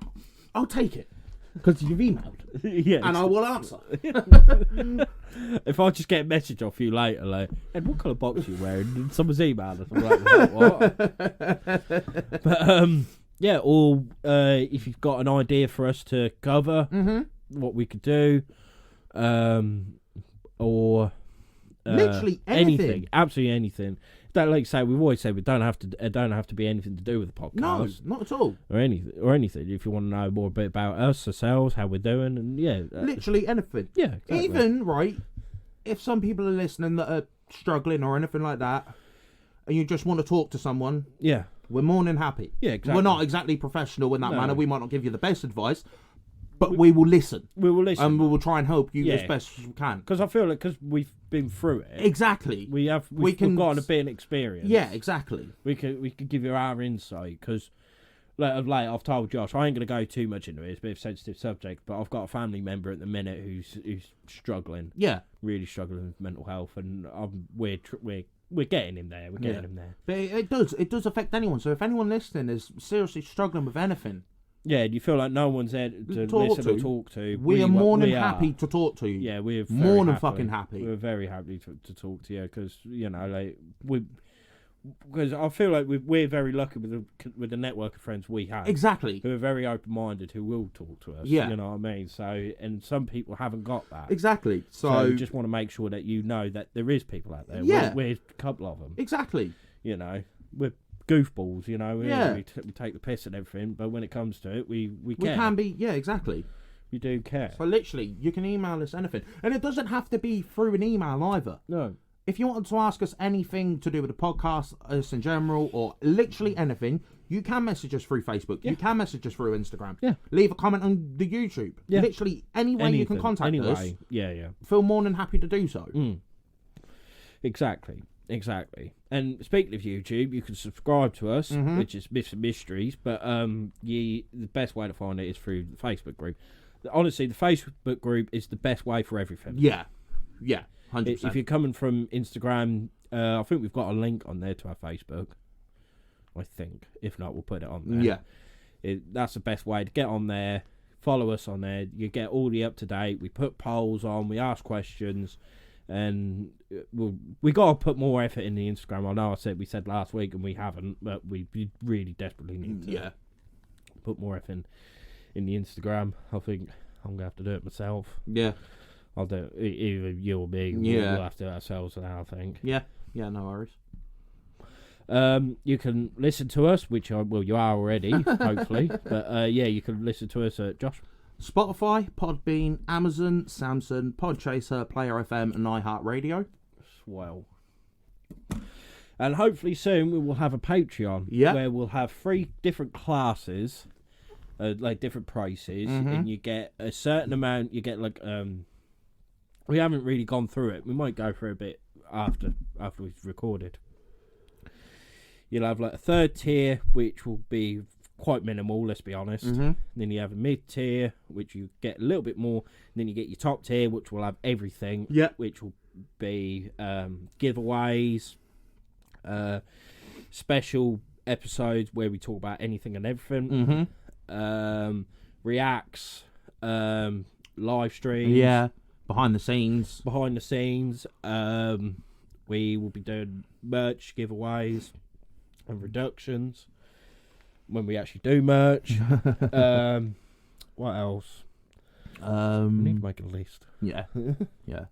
Because you've emailed. Yeah, and I will answer. If I just get a message off you later, like, Ed, what colour box are you wearing? And someone's emailed us. I'm like, what? But, yeah, or if you've got an idea for us to cover, what we could do, or literally anything, absolutely anything. Don't, like say we've always said, we don't have to be anything to do with the podcast. No, not at all. Or anything. If you want to know more a bit about us, ourselves, how we're doing, and literally anything. Yeah, exactly. Even right, if some people are listening that are struggling or anything like that, and you just want to talk to someone, yeah. We're more than happy. Yeah, exactly. We're not exactly professional in that manner. We might not give you the best advice, but we will listen. We will listen. And we will try and help you as best as we can. Because I feel like, because we've been through it. Exactly. We've got a bit of experience. Yeah, exactly. We could give you our insight, because like I've told Josh, I ain't going to go too much into it. It's a bit of a sensitive subject, but I've got a family member at the minute who's struggling. Yeah. Really struggling with mental health, and we're getting him there. We're getting him there. But it does affect anyone. So if anyone listening is seriously struggling with anything, yeah, you feel like no one's there to listen or talk to, we are more than happy to talk to you. Yeah, we're more than fucking happy. We're very happy to talk to you, because because I feel like we're very lucky with the network of friends we have. Exactly. Who are very open-minded, who will talk to us. Yeah. You know what I mean? So, and some people haven't got that. Exactly. So we just want to make sure that you know that there is people out there. Yeah. We're a couple of them. Exactly. You know, we're goofballs, you know. Yeah. We take the piss and everything, but when it comes to it, we care. We can be, yeah, exactly. We do care. So literally, you can email us anything. And it doesn't have to be through an email either. No. If you want to ask us anything to do with the podcast, us in general, or literally anything, you can message us through Facebook. Yeah. You can message us through Instagram. Yeah. Leave a comment on the YouTube. Yeah. Literally any way you can contact us. Yeah. Feel more than happy to do so. Exactly. And speaking of YouTube, you can subscribe to us, which is Missing Mysteries, but the best way to find it is through the Facebook group. Honestly, the Facebook group is the best way for everything. Yeah. 100%. If you're coming from Instagram, I think we've got a link on there to our Facebook. I think. If not, we'll put it on there. Yeah. That's the best way to get on there. Follow us on there. You get all the up-to-date. We put polls on. We ask questions. And we got to put more effort in the Instagram. I know we said last week and we haven't, but we really desperately need to put more effort in the Instagram. I think I'm going to have to do it myself. Yeah. I'll do it. Either you or me. Yeah. We'll have to do it ourselves now, I think. Yeah, no worries. You can listen to us, which you are already, hopefully. But you can listen to us at Josh. Spotify, Podbean, Amazon, Samsung, Podchaser, Player FM, and iHeartRadio. Swell. And hopefully soon we will have a Patreon where we'll have 3 different classes, like different prices, and you get a certain amount. You get like we haven't really gone through it. We might go through a bit after we've recorded. You'll have like a third tier, which will be quite minimal, let's be honest. Mm-hmm. Then you have a mid tier, which you get a little bit more. And then you get your top tier, which will have everything. Yeah. Which will be giveaways, special episodes where we talk about anything and everything. Mm-hmm. Reacts, live streams. Yeah. Behind the scenes. We will be doing merch giveaways and reductions when we actually do merch. What else? We need to make a list. Yeah. Yeah.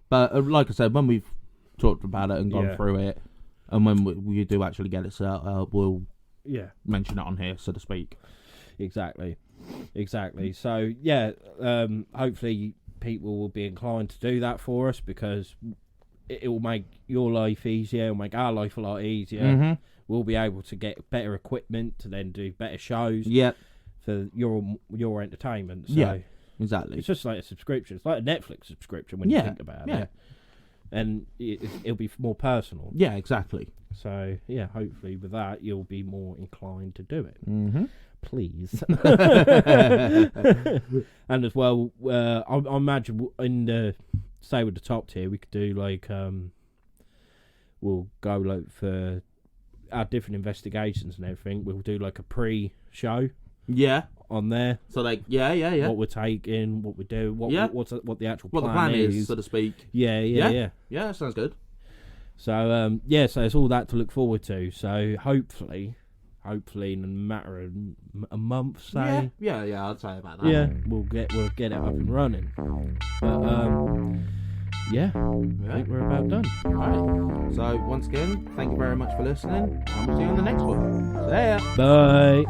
But like I said, when we've talked about it and gone through it, and when we do actually get it set up, we'll mention it on here, so to speak. Exactly. So hopefully people will be inclined to do that for us, because it will make your life easier. It'll make our life a lot easier. Mm-hmm. We'll be able to get better equipment to then do better shows. Yeah. For your entertainment. So yeah. Exactly. It's just like a subscription. It's like a Netflix subscription when you think about it. And it'll be more personal. Yeah, exactly. So, hopefully with that, you'll be more inclined to do it. Mm-hmm. Please. And as well, I imagine say with the top tier, we could do like, we'll go like for our different investigations and everything. We'll do like a pre-show. Yeah. On there. So like, yeah. What we're taking, what we do, what the actual what plan the plan is, so to speak. Yeah. Yeah, that sounds good. So, so it's all that to look forward to. So hopefully in a matter of a month, say. Yeah, I'd say about that. Yeah, we'll get it up and running. But I think we're about done. Alright. So once again, thank you very much for listening, and we'll see you on the next one. See ya. Bye.